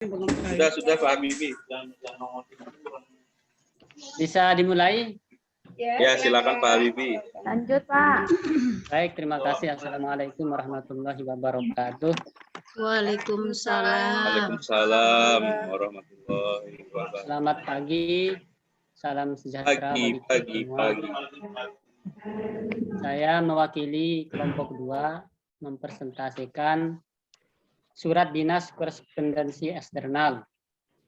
Sudah Pak Habibie. Bisa dimulai? Ya, silakan Pak Habibie. Lanjut, Pak. Baik, terima kasih. Assalamualaikum warahmatullahi wabarakatuh. Waalaikumsalam. Waalaikumsalam warahmatullahi wabarakatuh. Selamat pagi. Salam sejahtera bagi kita semua. Saya mewakili kelompok 2 mempresentasikan surat dinas korespondensi eksternal.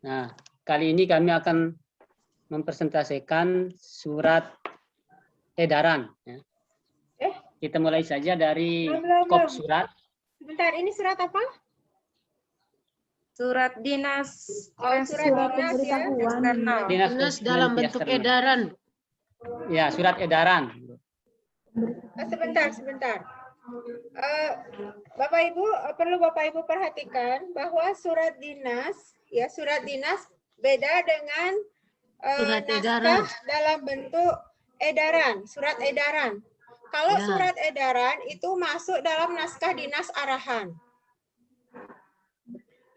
Nah, kali ini kami akan mempresentasikan surat edaran. Ya. Kita mulai saja dari kop surat. Sebentar, ini surat apa? Surat dinas Surat dinas ya. eksternal. Dinas Dalam korespondensi bentuk eksternal. edaran. Ya, surat edaran. Sebentar. Bapak Ibu, perlu Bapak Ibu perhatikan bahwa surat dinas beda dengan Surat naskah edaran. dalam bentuk edaran, surat edaran. Kalau Ya. surat edaran itu masuk dalam naskah dinas arahan.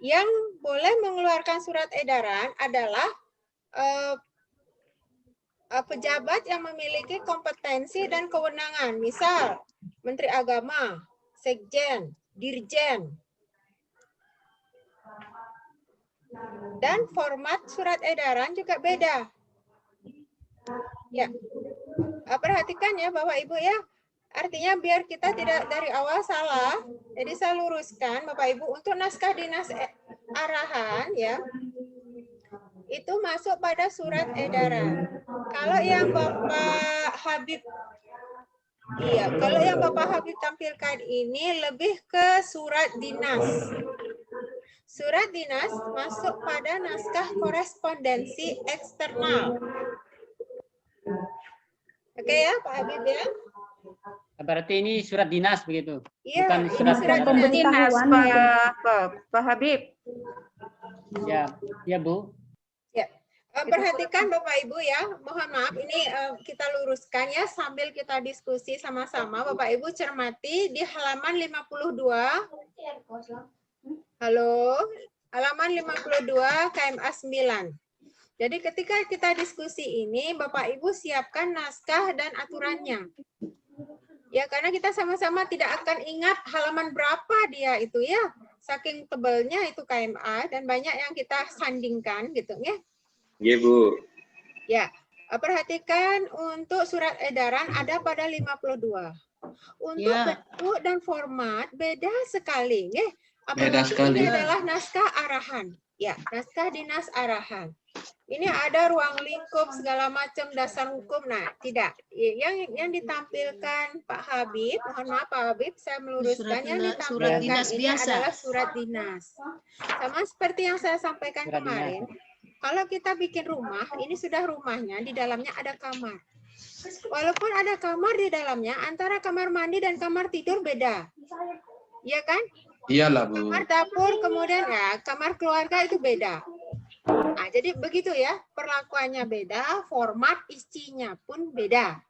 Yang boleh mengeluarkan surat edaran adalah pejabat yang memiliki kompetensi dan kewenangan, misal Menteri Agama, Sekjen, Dirjen. Dan format surat edaran juga beda. Ya, perhatikan ya Bapak Ibu ya. Artinya biar kita tidak dari awal salah, jadi saya luruskan Bapak Ibu untuk naskah dinas arahan ya. Itu masuk pada surat edaran. Kalau yang Bapak Habib tampilkan ini lebih ke surat dinas. Surat dinas masuk pada naskah korespondensi eksternal. Oke ya, Pak Habib ya? Berarti ini surat dinas begitu? Iya, Bukan ini surat surat edaran. Dinas Pak Habib. Ya, Bu. Ya. Perhatikan Bapak Ibu ya, mohon maaf ini kita luruskan ya sambil kita diskusi sama-sama. Bapak Ibu cermati di halaman 52. Halo, halaman 52 KMA 9. Jadi ketika kita diskusi ini, Bapak Ibu siapkan naskah dan aturannya. Ya, karena kita sama-sama tidak akan ingat halaman berapa dia itu ya. Saking tebelnya itu KMA dan banyak yang kita sandingkan gitu ya. Iya, Bu. Ya, perhatikan untuk surat edaran ada pada 52. Untuk bentuk dan format beda sekali ya. Apalagi ini adalah naskah arahan. Ya, naskah dinas arahan. Ini ada ruang lingkup segala macam dasar hukum. Nah, tidak. Yang ditampilkan Pak Habib, mohon maaf Pak Habib, saya meluruskan yang ditampilkan dinas ini biasa. adalah surat dinas. Sama seperti yang saya sampaikan Surat kemarin. Kalau kita bikin rumah, ini sudah rumahnya, di dalamnya ada kamar. Walaupun ada kamar di dalamnya, antara kamar mandi dan kamar tidur beda. Iya kan? Iyalah, Bu. Kamar dapur, kemudian ya kamar keluarga itu beda. Nah, jadi begitu ya, perlakuannya beda, format isinya pun beda.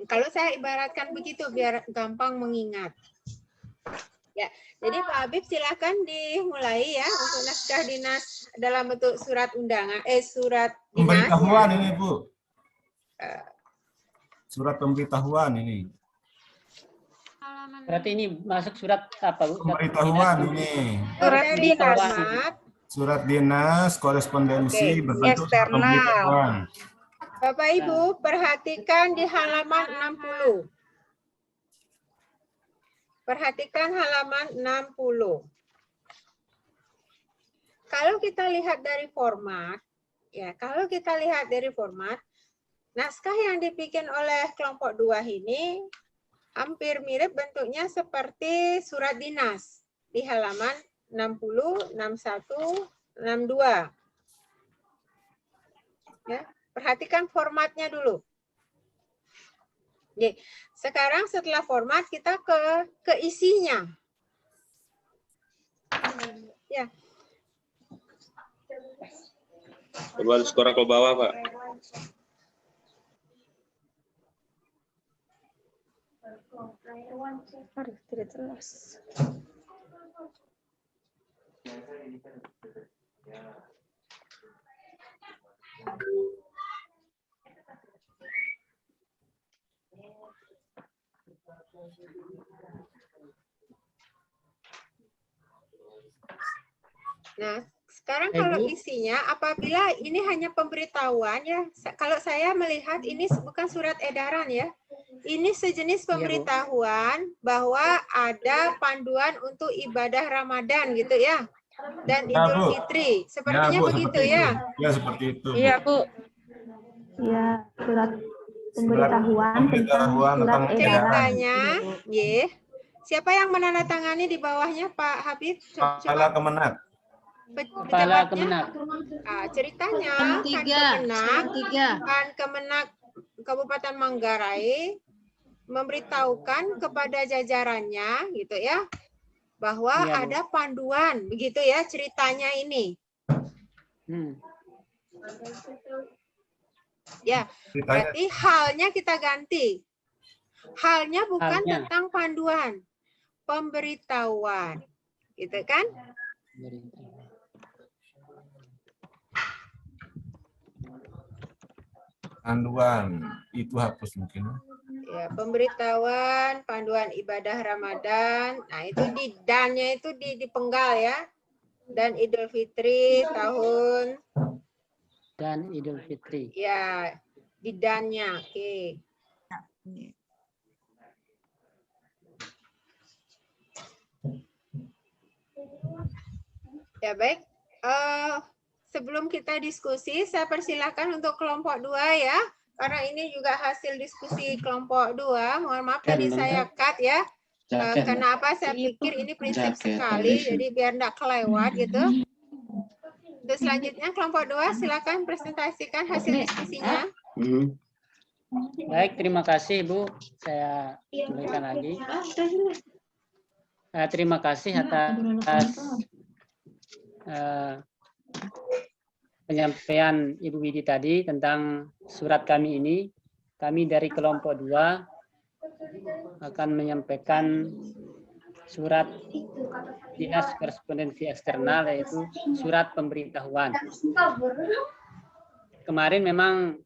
Kalau saya ibaratkan begitu biar gampang mengingat. Ya, jadi Pak Habib silakan dimulai ya untuk naskah dinas dalam bentuk surat undangan, surat dinas. Pemberitahuan Ya. ini, Bu. Surat pemberitahuan ini. Berarti ini masuk surat apa, Bu? Pemberitahuan ini. Surat Dari dinas. format, Surat dinas korespondensi Oke. berbentuk surat Eksternal. pemberitahuan. Bapak Ibu perhatikan di halaman 60. Perhatikan halaman 60. Kalau kita lihat dari format, ya kalau kita lihat dari format, naskah yang dibikin oleh kelompok 2 ini hampir mirip bentuknya seperti surat dinas di halaman 60, 61, 62. Ya, perhatikan formatnya dulu. Oke, sekarang setelah format kita ke isinya. Ya. Coba skor ke bawah, Pak. Aduh, tidak jelas. Nah, sekarang kalau isinya apabila ini hanya pemberitahuan ya, kalau saya melihat ini bukan surat edaran ya. Ini sejenis pemberitahuan bahwa ada panduan untuk ibadah Ramadan gitu ya. Dan Ya, Idul Bu. Fitri. Ya, Sepertinya Bu, begitu seperti ya. itu. Ya, seperti itu. Bu. Iya, Bu. Ya, surat pemberitahuan tentang surat edaran. Ceritanya, ya. Siapa yang menandatangani di bawahnya, Pak Habib? Kepala Kemenak. Kepala Kemenak. Ceritanya kan Kemenak Kabupaten Manggarai memberitahukan kepada jajarannya gitu ya bahwa Iya, Bu. ada panduan begitu ya ceritanya ini. Ya, berarti halnya kita ganti. Halnya bukan tentang panduan, pemberitahuan. Gitu kan? Panduan itu hapus mungkin. Ya, pemberitahuan panduan ibadah Ramadan. Nah, itu di dan-nya itu dipenggal ya. Dan Idul Fitri tahun Dan Idul Fitri. ya di dan-nya. Oke. Ya baik. Sebelum kita diskusi, saya persilahkan untuk kelompok 2 ya. Karena ini juga hasil diskusi kelompok 2. Mohon maaf tadi saya cut ya. Kenapa saya pikir ini prinsip sekali, jadi biar enggak kelewat gitu. Untuk selanjutnya kelompok 2 silakan presentasikan hasil diskusinya. Baik, terima kasih Bu. Saya kembalikan lagi. Terima kasih atas penyampaian Ibu Widi tadi tentang surat kami ini. Kami dari kelompok 2 akan menyampaikan surat Dinas Korespondensi Eksternal, yaitu surat pemberitahuan. Kemarin memang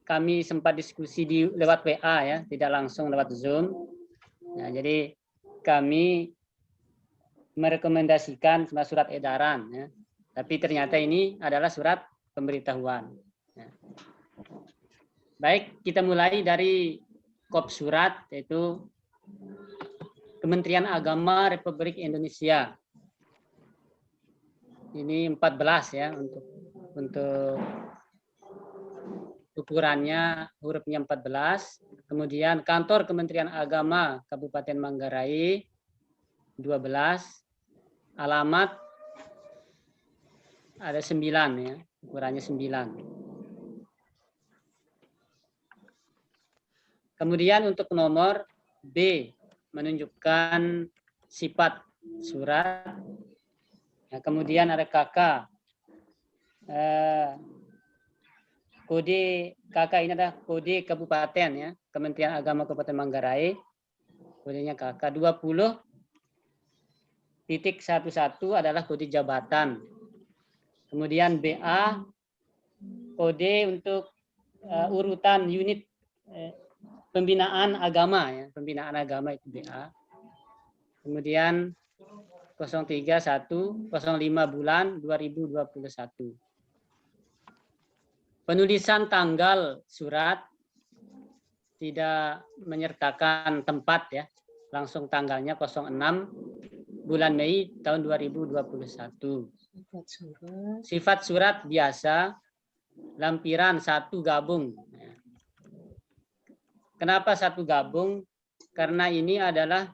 kami sempat diskusi lewat WA ya, tidak langsung lewat Zoom. Nah, jadi kami merekomendasikan surat edaran ya. Tapi ternyata ini adalah surat pemberitahuan. Ya. Baik, kita mulai dari kop surat, yaitu Kementerian Agama Republik Indonesia. Ini 14 ya untuk ukurannya hurufnya 14. Kemudian Kantor Kementerian Agama Kabupaten Manggarai 12. Alamat ada 9 ya, ukurannya 9. Kemudian untuk nomor B menunjukkan sifat surat. Nah, kemudian ada KK. Kode KK ini adalah kode kabupaten ya, Kementerian Agama Kabupaten Manggarai. Kodenya KK 20.11 adalah kode jabatan. Kemudian BA kode untuk urutan unit pembinaan agama ya, pembinaan agama itu BA. Kemudian 03105 bulan 2021. Penulisan tanggal surat tidak menyertakan tempat ya, langsung tanggalnya 06 bulan Mei tahun 2021. Sifat surat biasa, lampiran 1 gabung. Kenapa 1 gabung? Karena ini adalah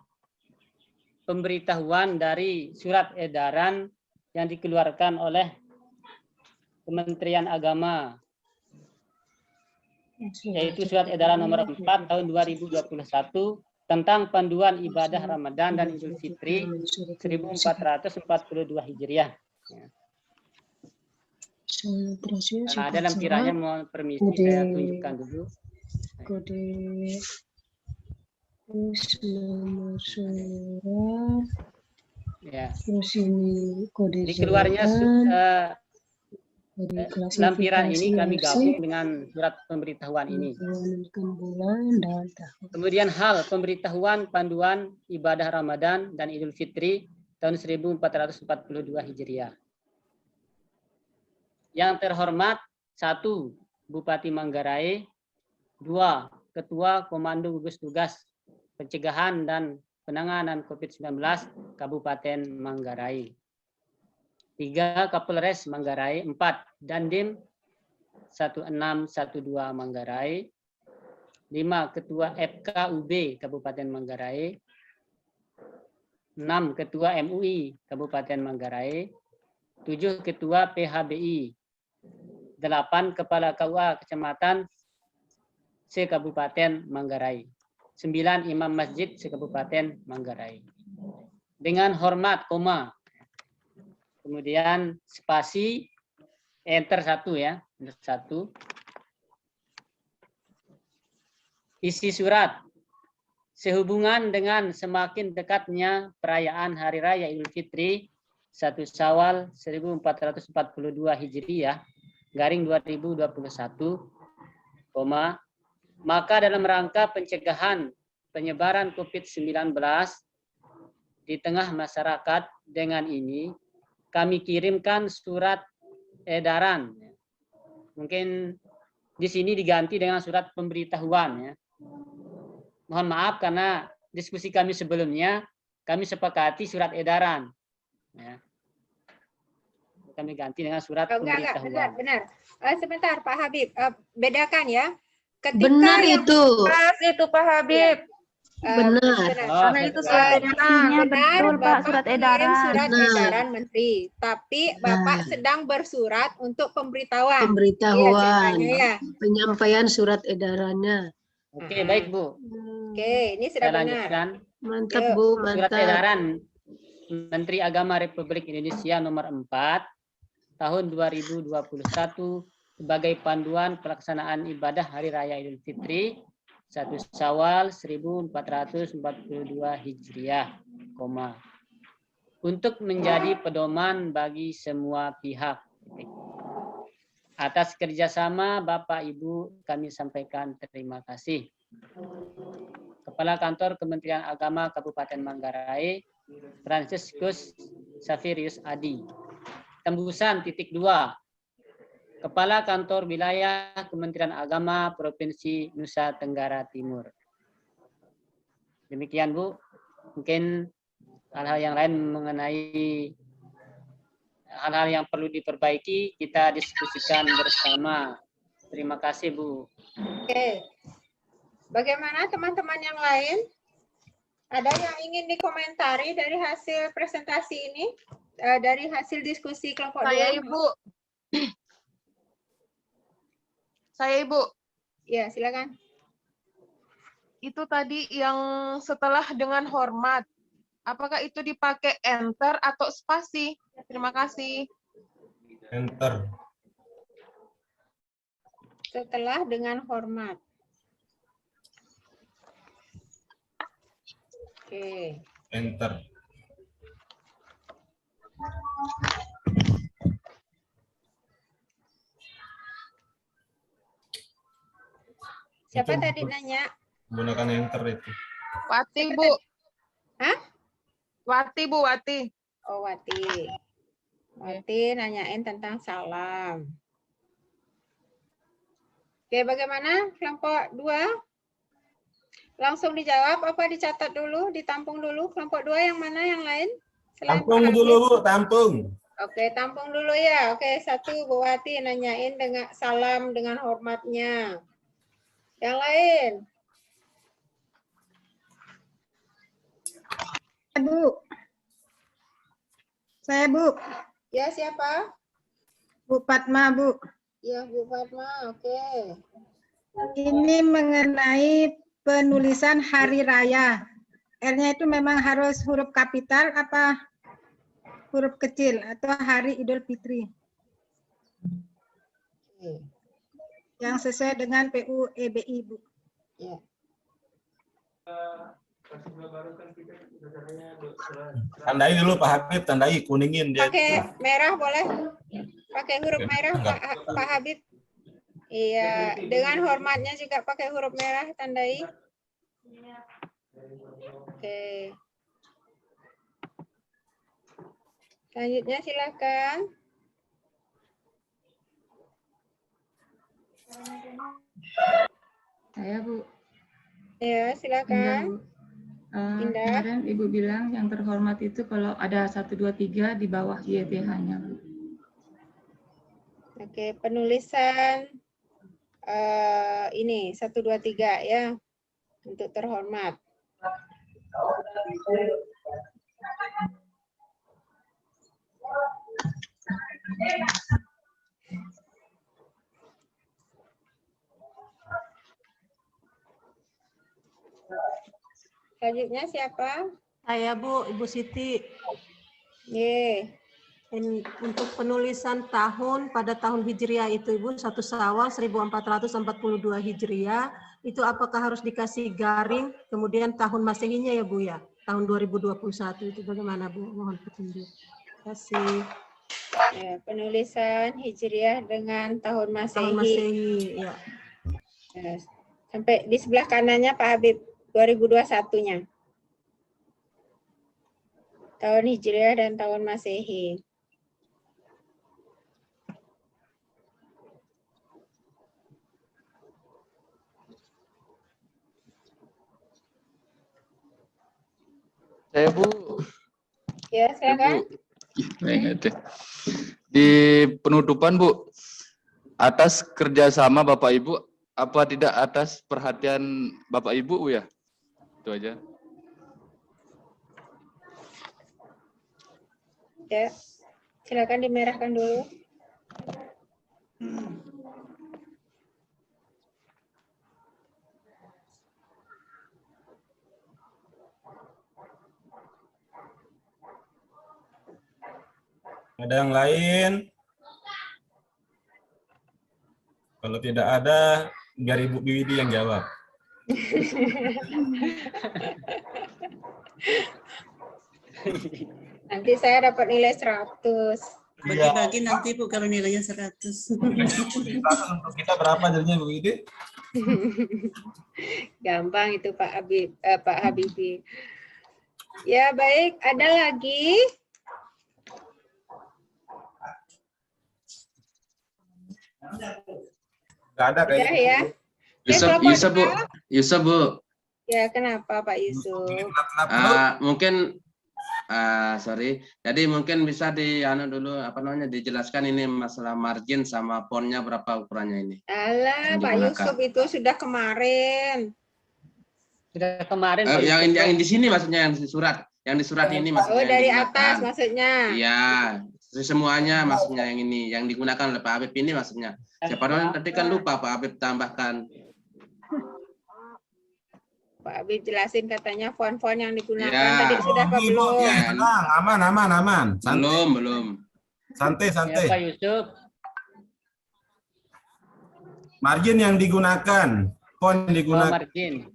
pemberitahuan dari surat edaran yang dikeluarkan oleh Kementerian Agama, yaitu surat edaran nomor 4 tahun 2021 tentang panduan ibadah Ramadan dan Idul Fitri 1442 Hijriah. Nah, ada lampirannya, mohon permisi saya tunjukkan dulu. Kode nomor surat ya. Terus ini kode Dikeluarnya lampiran ini kami gabung dengan surat pemberitahuan ini. Bulan dan tahun. Kemudian hal pemberitahuan panduan ibadah Ramadan dan Idul Fitri tahun 1442 Hijriah. Yang terhormat 1. Bupati Manggarai, 2. Ketua Komando Gugus Tugas Pencegahan dan Penanganan COVID-19 Kabupaten Manggarai, 3. Kapolres Manggarai, 4. Dandim 1612 Manggarai, 5. Ketua FKUB Kabupaten Manggarai, 6. Ketua MUI Kabupaten Manggarai, 7. Ketua PHBI, 8. Kepala KUA Kecamatan se-Kabupaten Manggarai, 9. Imam Masjid se-Kabupaten Manggarai. Dengan hormat, koma. Kemudian spasi, enter 1 ya, enter 1. Isi surat. Sehubungan dengan semakin dekatnya perayaan Hari Raya Idul Fitri 1 Syawal 1442 Hijriah, garing 2021, maka dalam rangka pencegahan penyebaran COVID-19 di tengah masyarakat, dengan ini kami kirimkan surat edaran. Mungkin di sini diganti dengan surat pemberitahuan ya. Mohon maaf karena diskusi kami sebelumnya kami sepakati surat edaran. Ya. Kami ganti dengan surat pemberitahuan. Benar. Sebentar Pak Habib, bedakan ya. Ketika Benar itu. Pas itu Pak Habib. Benar. Karena itu surat edaran. Betul Pak, surat edaran. Surat Benar. edaran Menteri, tapi Bapak sedang bersurat untuk pemberitahuan. Pemberitahuan. Iya, ceritanya, ya. Penyampaian surat edarannya. Oke, baik Bu. Oke, ini sudah Saya benar. lanjutkan. Mantap Yuk. Bu, Surat mantap. edaran Menteri Agama Republik Indonesia nomor 4 tahun 2021 sebagai panduan pelaksanaan ibadah Hari Raya Idul Fitri 1 Syawal 1442 Hijriah, untuk menjadi pedoman bagi semua pihak. Atas kerjasama Bapak Ibu kami sampaikan terima kasih. Kepala Kantor Kementerian Agama Kabupaten Manggarai, Fransiskus Safirius Adi. Tembusan titik 2. Kepala Kantor Wilayah Kementerian Agama Provinsi Nusa Tenggara Timur. Demikian Bu. Mungkin hal-hal yang lain mengenai hal-hal yang perlu diperbaiki kita diskusikan bersama. Terima kasih Bu. Oke. Bagaimana teman-teman yang lain? Ada yang ingin dikomentari dari hasil presentasi ini? Dari hasil diskusi kelompok 2? Saya Ibu. Ya, silakan. Itu tadi yang setelah dengan hormat. Apakah itu dipakai enter atau spasi? Terima kasih. Enter. Setelah dengan hormat. Oke. Enter. Siapa Itu tadi nanya? Gunakan enter itu. Wati Bu. Hah? Wati Bu, Wati. Oh, Wati. Wati nanyain tentang salam. Oke, bagaimana kelompok 2? Langsung dijawab apa dicatat dulu, ditampung dulu? Kelompok 2 yang mana yang lain? Selain Tampung Pak dulu Habib? Bu, tampung. Oke, tampung dulu ya. Oke, 1 Bu Wati nanyain dengan salam dengan hormatnya. Yang lain? Bu. Saya Bu. Ya, siapa? Bu Fatma, Bu. Ya, Bu Fatma. Oke. Ini mengenai penulisan hari raya. R-nya itu memang harus huruf kapital apa huruf kecil atau hari Idul Fitri Oke. yang sesuai dengan PU EBI, Bu. Ya. Tandai dulu Pak Habib, tandai kuningin dia. Pakai merah boleh? Pakai huruf merah Pak Habib. Iya, dengan hormatnya juga pakai huruf merah tandai. Oke. Selanjutnya silakan. Saya Bu. Ya, silakan. Indah. Kemarin Ibu bilang yang terhormat itu kalau ada 1, 2, 3 di bawah YTH-nya. Oke, penulisan ini 1, 2, 3 ya untuk terhormat. Selanjutnya siapa? Saya Bu, Ibu Siti. Ye. Untuk penulisan tahun pada tahun Hijriah itu Ibu, 1 Syawal 1442 Hijriah, itu apakah harus dikasih garing, kemudian tahun Masehinya ya Bu ya? Tahun 2021 itu bagaimana Bu? Mohon petunjuk. Terima kasih. Ya, penulisan Hijriah dengan tahun Masehi. Tahun Masehi, ya. Ya, sampai di sebelah kanannya Pak Habib 2021-nya. Tahun Hijriah dan tahun Masehi. Saya Bu. Ya, silakan. Di penutupan Bu, atas kerjasama Bapak Ibu, apa tidak atas perhatian Bapak Ibu Bu ya? Itu aja. Ya, silakan dimerahkan dulu. Ada yang lain? Kalau tidak ada, biar Ibu Biwidi yang jawab. Nanti saya dapat nilai 100. Bagi-bagi nanti Bu kalau nilainya 100. Untuk kita berapa jadinya Bu Biwidi? Gampang itu Pak Habib, Pak Habibi. Ya baik, ada lagi? Nggak ada kayaknya. Ya. Yusuf Bu. Ya, kenapa Pak Yusuf? Mungkin sorry. Jadi mungkin bisa dijelaskan ini masalah margin sama fontnya berapa ukurannya ini. Alah, Pak Yusuf itu sudah kemarin. Sudah kemarin. Yang di sini maksudnya yang di surat. Yang di surat ini maksudnya. Oh, dari atas maksudnya. Iya, semuanya maksudnya yang ini yang digunakan oleh Pak Habib ini maksudnya. Siapa tahu nanti kan lupa Pak Habib tambahkan. Pak Habib jelasin katanya font-font yang digunakan ya. tadi sudah apa belum? Ya, aman. Belum. Santai. Ya, Pak Yusuf. Margin yang digunakan, font yang digunakan. Margin.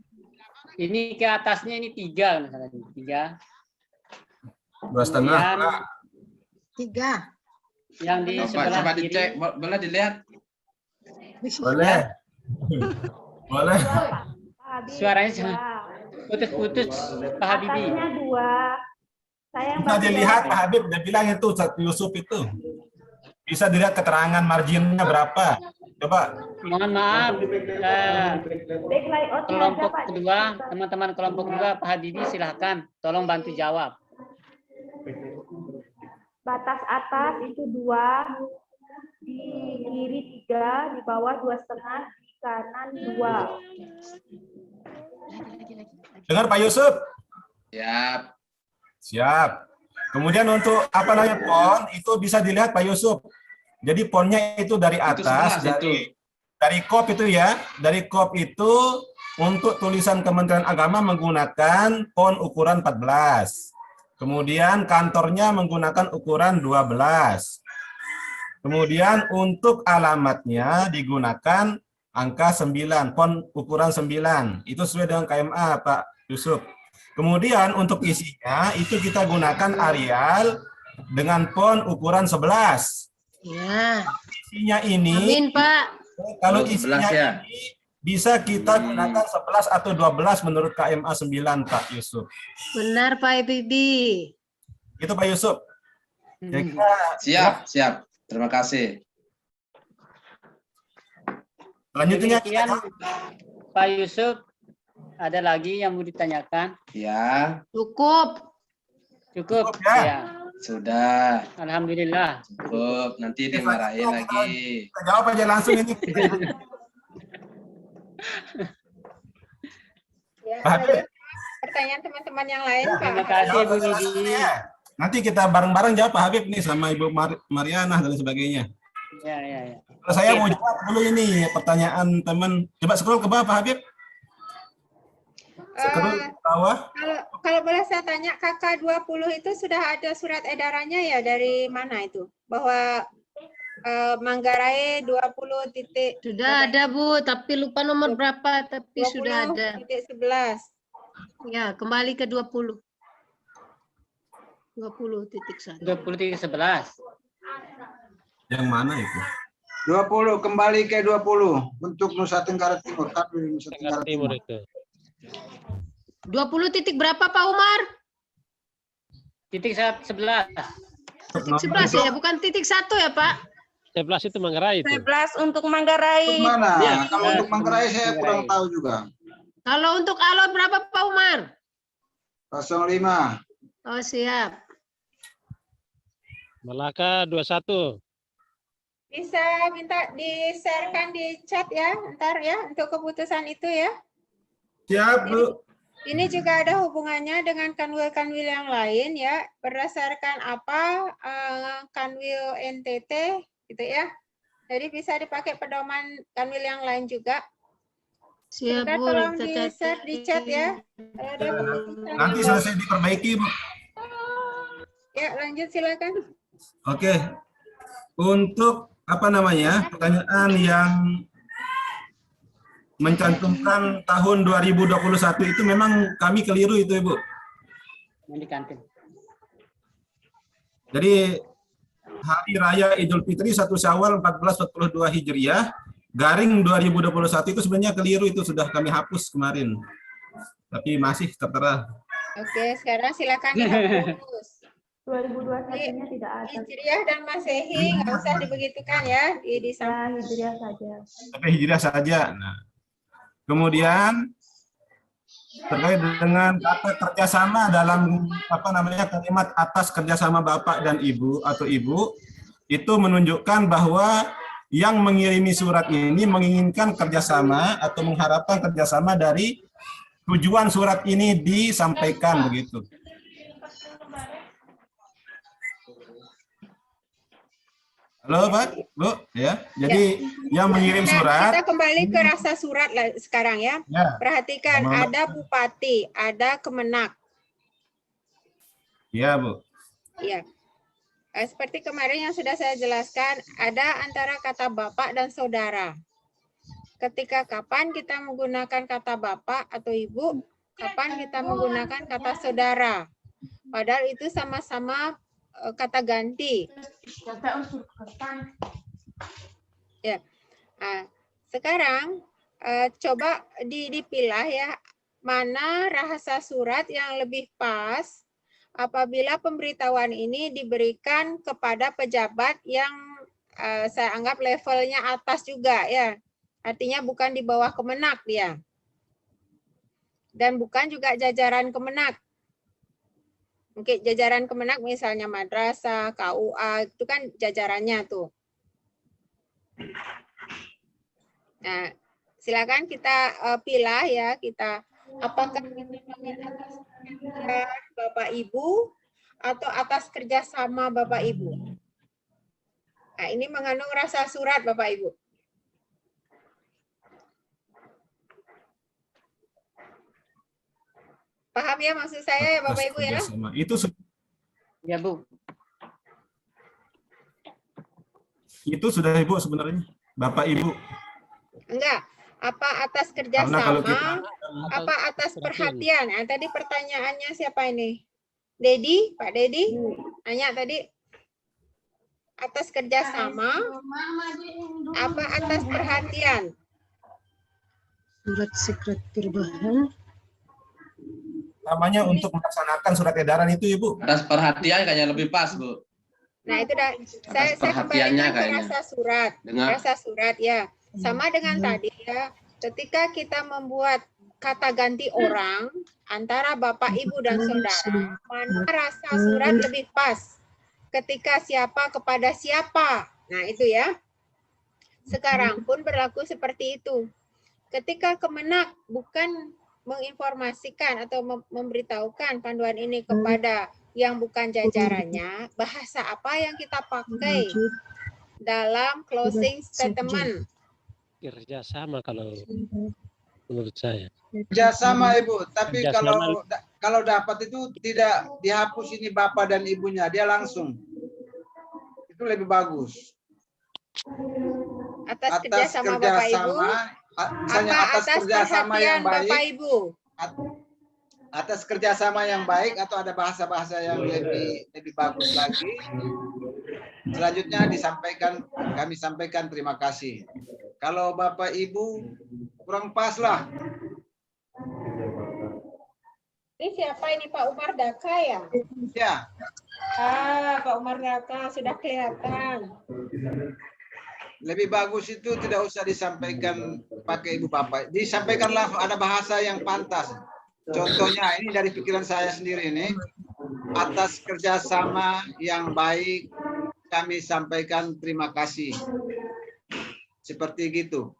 Ini ke atasnya ini 3 misalnya 3. 2,5. 3. Yang di sebelah coba kiri. dicek, boleh dilihat? Boleh. Boleh. Suaranya putus-putus Pak Habibi. Atasnya 2. Saya yang Bisa dilihat Pak Habib, dia bilang itu Yusuf itu. Bisa dilihat keterangan marginnya berapa. Coba. Mohon maaf. Kelompok kedua, teman-teman kelompok kedua Pak Habibi silahkan. Tolong bantu jawab. batas atas itu 2, di kiri 3, di bawah 2,5, di kanan 2. Dengar Pak Yusuf? Siap. Kemudian untuk font itu bisa dilihat Pak Yusuf. Jadi fontnya itu dari atas, dari kop itu ya. Dari kop itu untuk tulisan Kementerian Agama menggunakan font ukuran 14. Kemudian kantornya menggunakan ukuran 12. Kemudian untuk alamatnya digunakan angka 9, font ukuran 9. Itu sesuai dengan KMA Pak Yusuf. Kemudian untuk isinya itu kita gunakan Arial dengan font ukuran 11. Ya. Isinya ini. Amin, Pak. Kalau isinya 11 ya? ini bisa kita gunakan 11 atau 12 menurut KMA 9, Pak Yusuf. Benar, Pak Bibi. Itu Pak Yusuf. Siap. Terima kasih. Selanjutnya Demikian, Pak Yusuf, ada lagi yang mau ditanyakan? Ya. Cukup. Cukup. Ya. Ya. Sudah. Alhamdulillah. Cukup. Nanti dimarahin lagi. Kita jawab aja langsung ini. Ya, Pak Habib. pertanyaan teman-teman yang lain, Pak. Terima kasih, Bu Midi. Nanti kita bareng-bareng jawab Pak Habib nih sama Ibu Mariana dan sebagainya. Ya. Kalau saya mau jawab dulu ini pertanyaan teman. Coba scroll ke bawah Pak Habib. Scroll ke bawah. Kalau boleh saya tanya, KK20 itu sudah ada surat edarannya ya dari mana itu? Bahwa Manggarai 20 titik. Sudah ada, Bu, tapi lupa nomor berapa, tapi sudah ada. 20.11. Ya, kembali ke 20. 20.1. 20.11. Yang mana itu? 20, kembali ke 20 untuk Nusa Tenggara Timur. Nusa Tenggara Timur itu. 20 titik berapa, Pak Umar? Titik 11. Titik 11 ya, bukan titik 1 ya, Pak? 11 itu Manggarai itu. 11 untuk Manggarai. Mana? Ya. Kalau untuk Manggarai saya kurang tahu juga. Kalau untuk Alor berapa, Pak Umar? 05. Oh, siap. Malaka 21. Bisa minta di-sharekan di chat ya, ntar ya, untuk keputusan itu ya. Siap, Bu. Ini juga ada hubungannya dengan kanwil-kanwil yang lain ya, berdasarkan apa kanwil NTT gitu ya. Jadi bisa dipakai pedoman kanwil yang lain juga. Siap, Sebentar, Bu. tolong di-share di chat ya. Ada keputusan Nanti yang- selesai diperbaiki, Bu. Ya, lanjut silakan. Oke. Untuk pertanyaan yang mencantumkan tahun 2021 itu memang kami keliru itu, Ibu. Yang di kantin. Jadi Hari Raya Idul Fitri 1 Syawal 1442 Hijriah, garing 2021 itu sebenarnya keliru, itu sudah kami hapus kemarin. Tapi masih tertera. Oke, sekarang silakan dihapus. 2021-nya tidak ada. Hijriah dan Masehi nggak usah dibegitukan ya, di Hijriah saja. Tapi Hijriah saja. Nah, kemudian terkait dengan kata kerjasama dalam kalimat atas kerjasama Bapak dan Ibu atau Ibu, itu menunjukkan bahwa yang mengirimi surat ini menginginkan kerjasama atau mengharapkan kerjasama dari tujuan surat ini disampaikan begitu. Halo Pak, Bu, ya. Jadi yang mengirim surat. Kita kembali ke rasa surat sekarang ya. Ya. Perhatikan, ada bupati, ada kemenak. Iya, Bu. Iya. Seperti kemarin yang sudah saya jelaskan, ada antara kata bapak dan saudara. Ketika kapan kita menggunakan kata bapak atau ibu, kapan kita menggunakan kata saudara. Padahal itu sama-sama kata ganti. Ya. Nah, sekarang coba dipilah ya, mana rahasa surat yang lebih pas apabila pemberitahuan ini diberikan kepada pejabat yang saya anggap levelnya atas juga ya. Artinya bukan di bawah Kemenak dia. Dan bukan juga jajaran Kemenak. Mungkin jajaran Kemenak misalnya madrasah, KUA, itu kan jajarannya tuh. Nah, silakan kita pilih ya, kita apakah kita pakai atas kerja Bapak Ibu atau atas kerjasama Bapak Ibu. Nah, ini mengandung rasa surat Bapak Ibu. Paham ya maksud saya ya Bapak Ibu ya? Itu ya Bu. Itu sudah Ibu sebenarnya, Bapak Ibu. Enggak, apa atas kerjasama, apa atas perhatian? Nah, tadi pertanyaannya siapa ini? Dedi, Pak Dedi, nanya tadi. Atas atas kerjasama, apa atas perhatian? Surat sekret perubahan. Namanya untuk melaksanakan surat edaran itu, Ibu. Atas perhatian kayaknya lebih pas, Bu. Nah, itu saya perhatiannya kembalikan ke kayaknya. rasa surat. Dengar. Rasa surat ya. Sama dengan tadi ya. Ketika kita membuat kata ganti orang antara Bapak, Ibu, dan Saudara, mana rasa surat lebih pas? Ketika siapa kepada siapa. Nah, itu ya. Sekarang pun berlaku seperti itu. Ketika Kemenak bukan menginformasikan atau memberitahukan panduan ini kepada yang bukan jajarannya, bahasa apa yang kita pakai dalam closing statement? Kerjasama kalau menurut saya. Kerjasama Ibu, tapi Kerjasama. kalau dapat itu tidak dihapus ini Bapak dan Ibunya, dia langsung. Itu lebih bagus. Atas kerjasama Bapak Ibu, misalnya atas kerjasama yang baik, Bapak Ibu. Atas kerjasama yang baik atau ada bahasa-bahasa yang lebih bagus lagi. Selanjutnya kami sampaikan terima kasih. Kalau Bapak Ibu kurang pas lah. Ini siapa ini, Pak Umar Daka ya? Ya. Pak Umar Daka sudah kelihatan. Lebih bagus itu tidak usah disampaikan pakai Ibu Bapak. Disampaikan langsung, ada bahasa yang pantas. Contohnya ini dari pikiran saya sendiri ini. Atas kerjasama yang baik kami sampaikan terima kasih. Seperti gitu.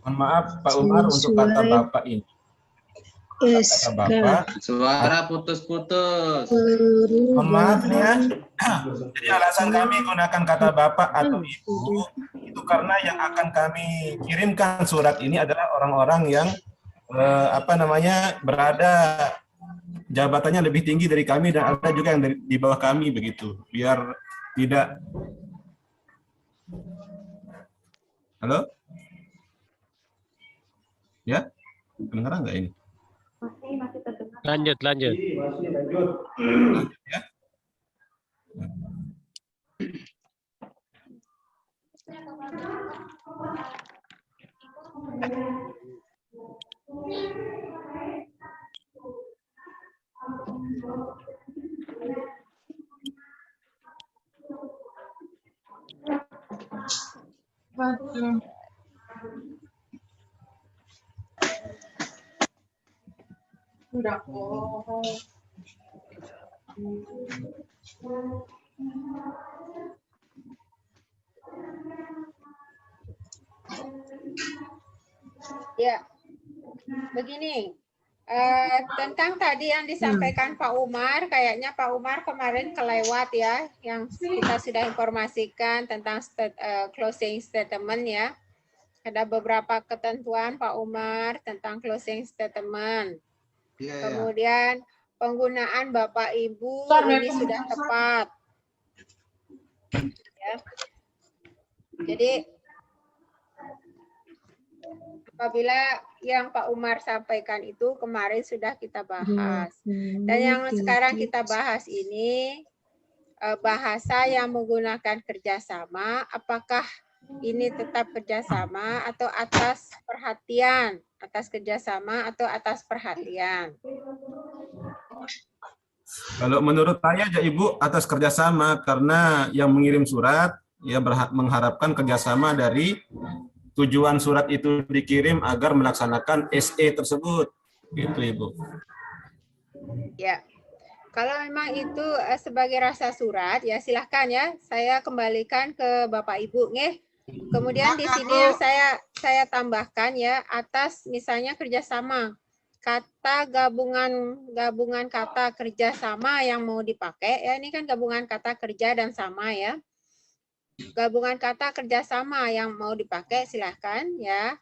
Mohon maaf Pak Umar untuk kata Bapak ini. Kata Bapak. Suara putus-putus. Mohon maaf nih ya. Jadi alasan kami gunakan kata Bapak atau Ibu itu karena yang akan kami kirimkan surat ini adalah orang-orang yang berada jabatannya lebih tinggi dari kami dan ada juga yang di bawah kami begitu. Biar tidak. Halo? Ya? Kedengaran nggak ini? Masih terdengar. Lanjut. Ya. Ya, begini. Tentang tadi yang disampaikan Pak Umar, kayaknya Pak Umar kemarin kelewat ya, yang kita sudah informasikan tentang closing statement ya. Ada beberapa ketentuan Pak Umar tentang closing statement. Kemudian penggunaan Bapak Ibu ini sudah tepat. Ya. Jadi apabila yang Pak Umar sampaikan itu kemarin sudah kita bahas. Dan yang sekarang kita bahas ini bahasa yang menggunakan kerjasama, apakah ini tetap kerjasama atau atas perhatian, atas kerjasama atau atas perhatian. Kalau menurut saya aja Ibu atas kerjasama karena yang mengirim surat ya mengharapkan kerjasama dari tujuan surat itu dikirim agar melaksanakan SE tersebut, gitu Ibu. Ya, kalau memang itu sebagai rasa surat ya silahkan ya, saya kembalikan ke Bapak Ibu nih. Kemudian di sini yang saya tambahkan ya atas misalnya kerjasama, kata gabungan kata kerjasama yang mau dipakai ya ini kan gabungan kata kerja dan sama ya. Gabungan kata kerjasama yang mau dipakai silahkan ya.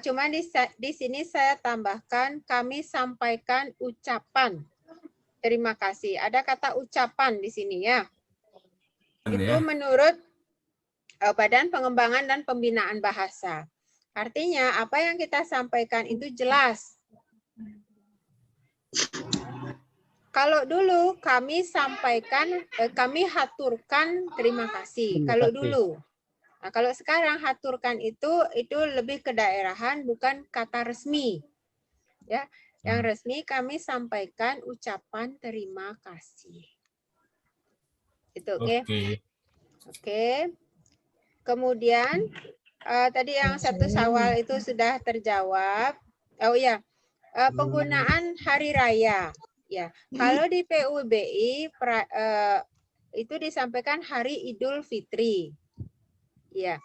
Cuman di sini saya tambahkan kami sampaikan ucapan terima kasih. Ada kata ucapan di sini ya. Itu menurut Badan Pengembangan dan Pembinaan Bahasa. Artinya apa yang kita sampaikan itu jelas. Kalau dulu kami sampaikan, kami haturkan terima kasih. Kalau dulu. Nah, kalau sekarang haturkan itu lebih kedaerahan, bukan kata resmi. Ya, yang resmi kami sampaikan ucapan terima kasih. Itu oke. Oke. Kemudian tadi yang 1 Syawal itu sudah terjawab. Oh ya, penggunaan hari raya. Ya, kalau di PUBI itu disampaikan hari Idul Fitri. Ya,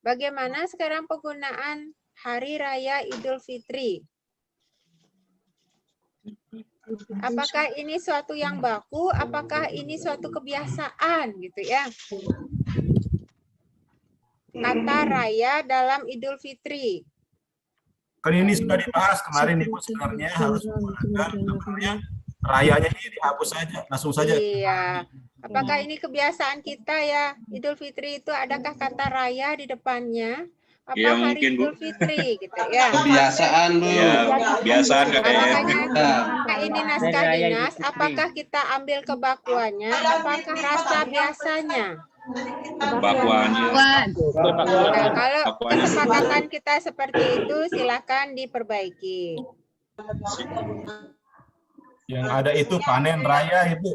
bagaimana sekarang penggunaan hari raya Idul Fitri? Apakah ini suatu yang baku? Apakah ini suatu kebiasaan, gitu ya? Kata raya dalam Idul Fitri. Kan ini sudah dibahas kemarin Ibu, sebenarnya harus menggunakan rayanya ini dihapus saja, langsung saja. Iya. Apakah ini kebiasaan kita ya? Idul Fitri itu adakah kata raya di depannya? Apa ya, hari mungkin, Idul Fitri gitu ya? Kebiasaan, Bu. Ya, kebiasaan Makanya kayaknya. ini naskah dinas, apakah kita ambil kebakuannya? Apakah rasa biasanya? Bakuannya. Nah, kalau kesepakatan kita seperti itu, silakan diperbaiki. Yang ada itu panen raya, Ibu.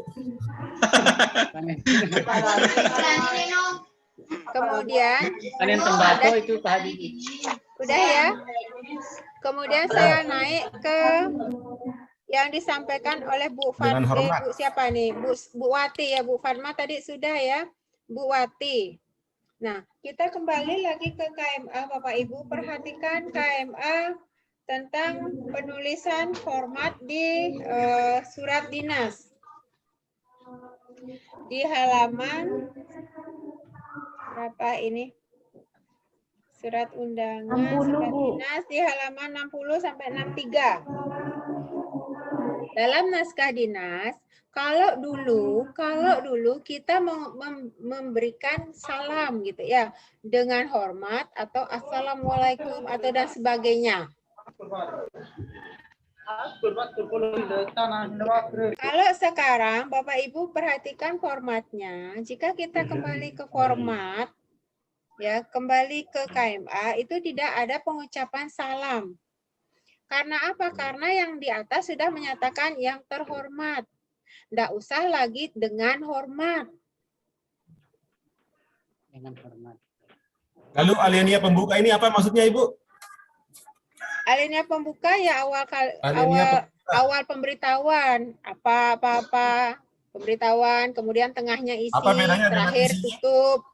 Kemudian panen tembakau itu Pak Habibie. Udah ya. Kemudian saya naik ke yang disampaikan oleh Bu Fatma. Bu siapa nih? Bu Wati ya, Bu Fatma tadi sudah ya. Bu Wati. Nah, kita kembali lagi ke KMA, Bapak Ibu. Perhatikan KMA tentang penulisan format di surat dinas. Di halaman berapa ini? Surat undangan, 60, surat Bu. dinas di halaman 60 sampai 63. Dalam naskah dinas, kalau dulu kita memberikan salam gitu ya, dengan hormat atau assalamualaikum atau dan sebagainya. Kalau sekarang Bapak Ibu perhatikan formatnya, jika kita kembali ke format, ya kembali ke KMA itu tidak ada pengucapan salam. Karena apa? Karena yang di atas sudah menyatakan yang terhormat. Tidak usah lagi dengan hormat. Dengan hormat. Lalu alinea pembuka ini apa maksudnya, Ibu? Alinea pembuka ya awal pemberitahuan, apa pemberitahuan, kemudian tengahnya isi, terakhir tutup.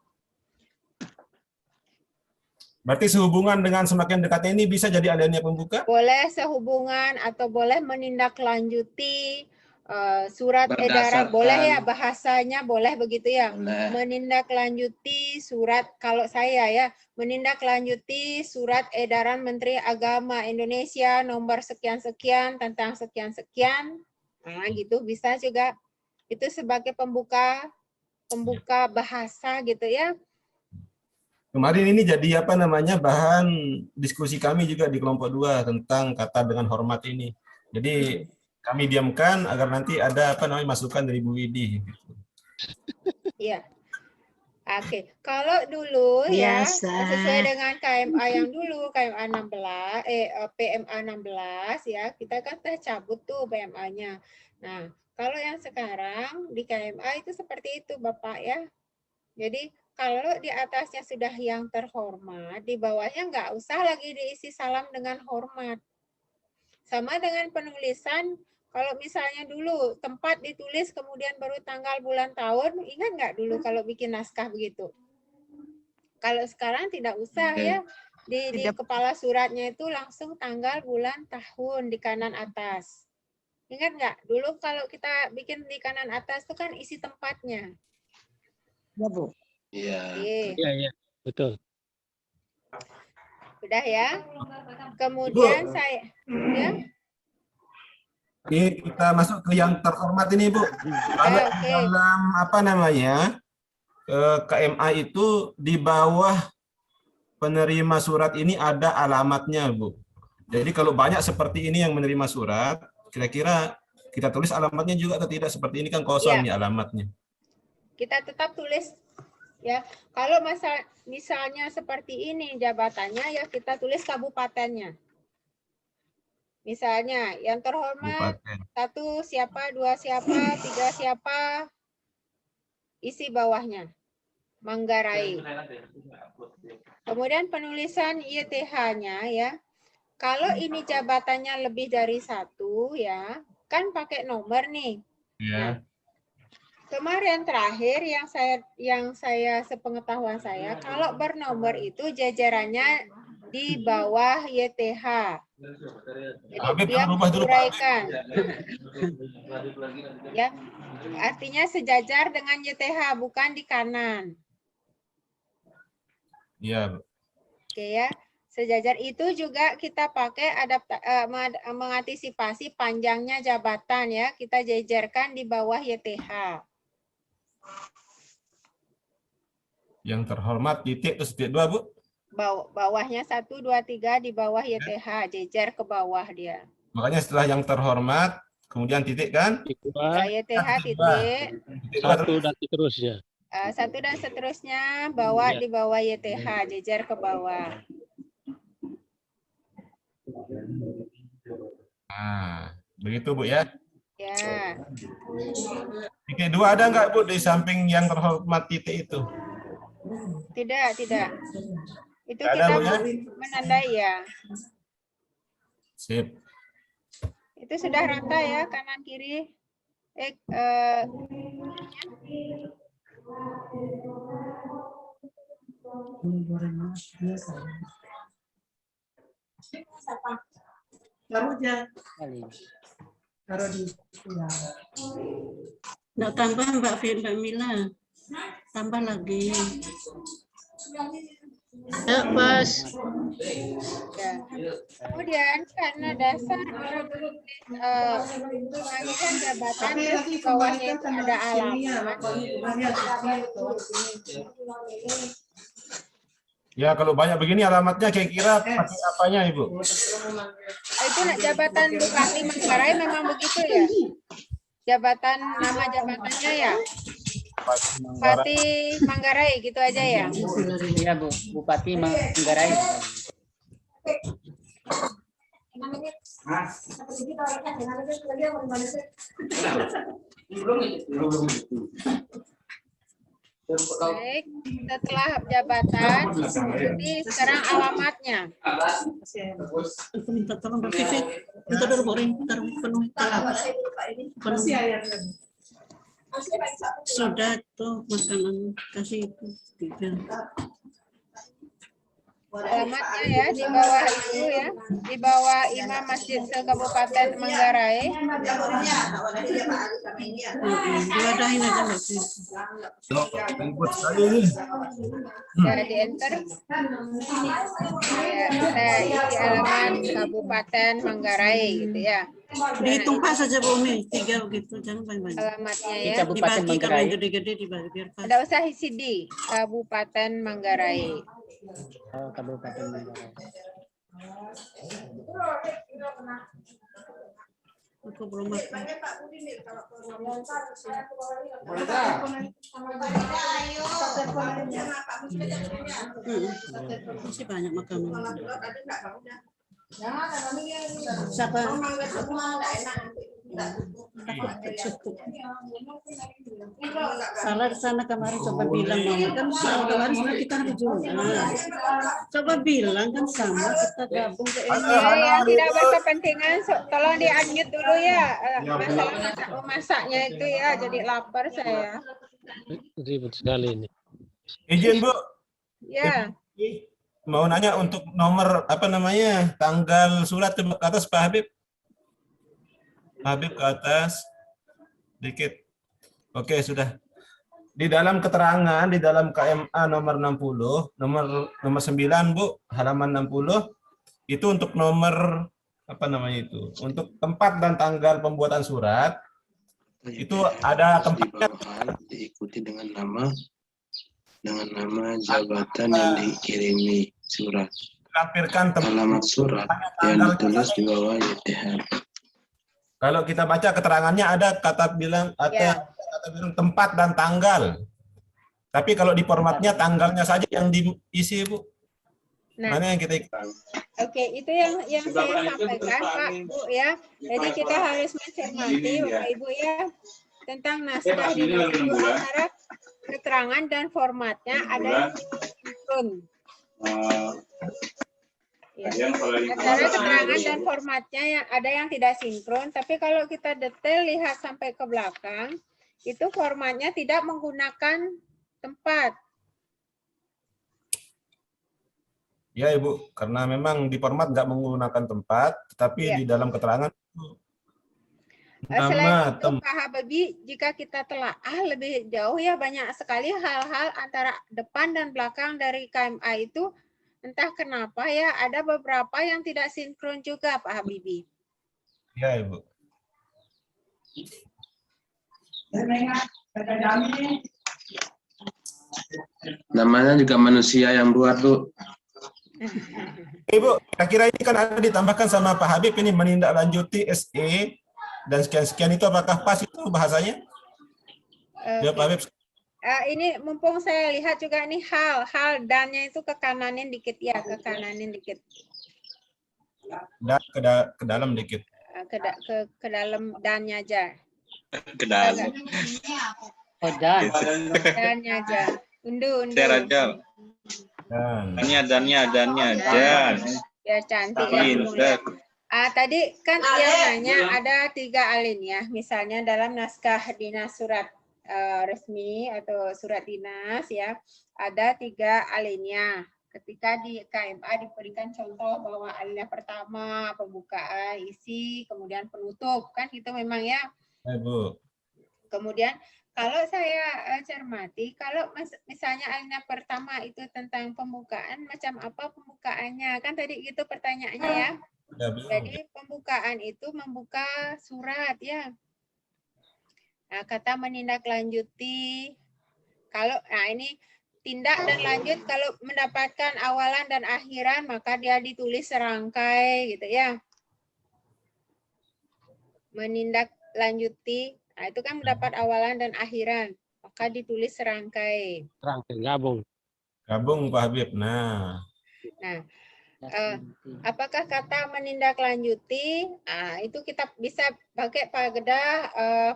Berarti sehubungan dengan semakin dekatnya ini bisa jadi alinea pembuka? Boleh sehubungan atau boleh menindaklanjuti surat edaran, boleh ya bahasanya, boleh begitu ya. Boleh. Menindaklanjuti surat, kalau saya ya, menindaklanjuti surat edaran Menteri Agama Indonesia nomor sekian-sekian tentang sekian-sekian. Nah, gitu bisa juga. Itu sebagai pembuka bahasa gitu ya. Kemarin ini jadi apa namanya bahan diskusi kami juga di kelompok 2 tentang kata dengan hormat ini. Jadi kami diamkan agar nanti ada apa namanya masukan dari Bu Widi. Iya. Oke, kalau dulu ya sesuai dengan KMA yang dulu KMA 16 PMA 16 ya, kita kan cabut tuh PMA-nya. Nah, kalau yang sekarang di KMA itu seperti itu Bapak ya. Jadi kalau di atasnya sudah yang terhormat, di bawahnya nggak usah lagi diisi salam dengan hormat. Sama dengan penulisan, kalau misalnya dulu tempat ditulis kemudian baru tanggal bulan tahun, ingat nggak dulu kalau bikin naskah begitu? Kalau sekarang tidak usah ya, di kepala suratnya itu langsung tanggal bulan tahun di kanan atas. Ingat nggak? Dulu kalau kita bikin di kanan atas itu kan isi tempatnya. Ya, Bu. Iya. Iya, betul. Udah ya. Kemudian Ibu. saya ya. Oke, kita masuk ke yang terhormat ini, Bu. Kalau dalam apa namanya KMA itu di bawah penerima surat ini ada alamatnya, Bu. Jadi kalau banyak seperti ini yang menerima surat, kira-kira kita tulis alamatnya juga atau tidak? Seperti ini kan kosong nih alamatnya. Kita tetap tulis ya. Kalau misalnya seperti ini jabatannya ya kita tulis kabupatennya. Misalnya yang terhormat Kabupaten. 1 siapa, 2 siapa, 3 siapa, isi bawahnya Manggarai. Kemudian penulisan YTH-nya ya. Kalau ini jabatannya lebih dari 1 ya, kan pakai nomor nih. Ya. Kemarin terakhir yang saya sepengetahuan saya, kalau bernomor itu jajarannya di bawah YTH. Jadi dia menguraikan. Ya, artinya sejajar dengan YTH, bukan di kanan. Iya. Oke ya, sejajar itu juga kita pakai mengantisipasi panjangnya jabatan ya, kita jajarkan di bawah YTH. Yang terhormat titik terus titik 2, Bu. Bawahnya 1, 2, 3 di bawah YTH, jejer ke bawah dia. Makanya setelah yang terhormat, kemudian titik kan? YTH titik. 1 dan seterusnya. 1 dan seterusnya bawa di bawah YTH, jejer ke bawah. Nah, begitu Bu ya. Ya. Titik 2 ada nggak Bu di samping yang terhormat titik itu? Tidak. Itu Tidak kita ada, Bu, ya? menandai ya. Sip. Itu sudah rata ya, kanan kiri. Taruh di Nggak tambah Mbak Mila. Tambah lagi. Ya, pas. Ya. Kemudian karena dasar pengajuan jabatan di bawahnya itu ada alamat. Ya kalau banyak begini alamatnya kira-kira pakai apanya Ibu? Itu jabatan Bupati Manggarai memang begitu ya? Jabatan, nama jabatannya ya? Bupati Manggarai gitu aja ya? Iya Bu, Bupati Manggarai. Baik, setelah jabatan, jadi sekarang alamatnya. Minta tolong berpikir. Minta dulu penuh. Sudah tuh makanan kasih itu 3. Alamatnya ya di bawah itu ya, di bawah Imam Masjid se-Kabupaten Manggarai. Diwadahin aja Mbak. Ya di enter. Ya, kita isi alamat Kabupaten Manggarai gitu ya. Dihitung pas saja Bu Umi, 3 begitu, jangan banyak-banyak. Alamatnya ya. Kabupaten Dibagi kalau yang Manggarai. gede-gede dibagi biar pas. Tidak usah isi di Kabupaten Manggarai. Oh, Kabupaten Manggarai. Aku belum makan. Masih banyak makanan. Siapa? Salah di sana kemarin coba bilang Mama kan kemarin sebenarnya kita harus jual. Coba bilang kan sama kita gabung ke ini. Ya, yang tidak berkepentingan tolong di-unmute dulu ya. Masalah masaknya itu ya, jadi lapar saya. Ribet sekali ini. Izin Bu. Ya. Mau nanya untuk nomor apa namanya tanggal surat ke atas Pak Habib. Habib ke atas dikit. Oke sudah. Di dalam keterangan di dalam KMA nomor 60 nomor 9 Bu halaman 60 itu untuk nomor apa namanya itu untuk tempat dan tanggal pembuatan surat itu ada tempatnya diikuti dengan nama jabatan yang dikirimi surat. Lampirkan alamat surat yang ditulis di bawah YTH. Kalau kita baca keterangannya ada kata bilang tempat dan tanggal. Tapi kalau di formatnya tanggalnya saja yang diisi, Bu. Nah, Mana yang kita oke, itu yang saya sampaikan, Pak, Bu ya. Jadi kita harus mencermati, Bapak Ibu ya, tentang naskah dinas itu antara keterangan dan formatnya ada yang sinkron. Ya. Antara keterangan dan formatnya yang ada yang tidak sinkron, tapi kalau kita detail lihat sampai ke belakang, itu formatnya tidak menggunakan tempat. Ya, Ibu, karena memang di format nggak menggunakan tempat, tetapi di dalam keterangan Selain itu, Pak Habibie, jika kita telaah lebih jauh ya banyak sekali hal-hal antara depan dan belakang dari KMA itu, entah kenapa ya ada beberapa yang tidak sinkron juga, Pak Habibie. Ya, Ibu. Namanya juga manusia yang buat, Bu. Ibu, kira-kira ini kan ada ditambahkan sama Pak Habib ini menindaklanjuti SE dan sekian-sekian itu apakah pas itu bahasanya? Ya, Pak Habib. Ini mumpung saya lihat juga nih hal dannya itu ke kananin dikit ya, ke kananin dikit. Dan ke dalam dikit. Ke dalam dannya aja. Ke dalam. Oh, dan. Dannya aja. Undu. Share aja. Dan. Biar cantik ya. Tadi kan yang nanya ada 3 alinea, misalnya dalam naskah dinas surat resmi atau surat dinas ya, ada 3 alinea. Ketika di KMA diberikan contoh bahwa alinea pertama pembukaan, isi, kemudian penutup, kan itu memang ya. Bu. Kemudian kalau saya cermati, kalau misalnya alinea pertama itu tentang pembukaan, macam apa pembukaannya? Kan tadi gitu pertanyaannya ya. Jadi pembukaan itu membuka surat ya. Nah, kata menindaklanjuti. Ini tindak dan lanjut kalau mendapatkan awalan dan akhiran maka dia ditulis serangkai gitu ya. Menindaklanjuti. Nah, itu kan mendapat awalan dan akhiran, maka ditulis serangkai. Serangkai, gabung. Gabung, Pak Habib. Nah, apakah kata menindaklanjuti? Itu kita bisa pakai pada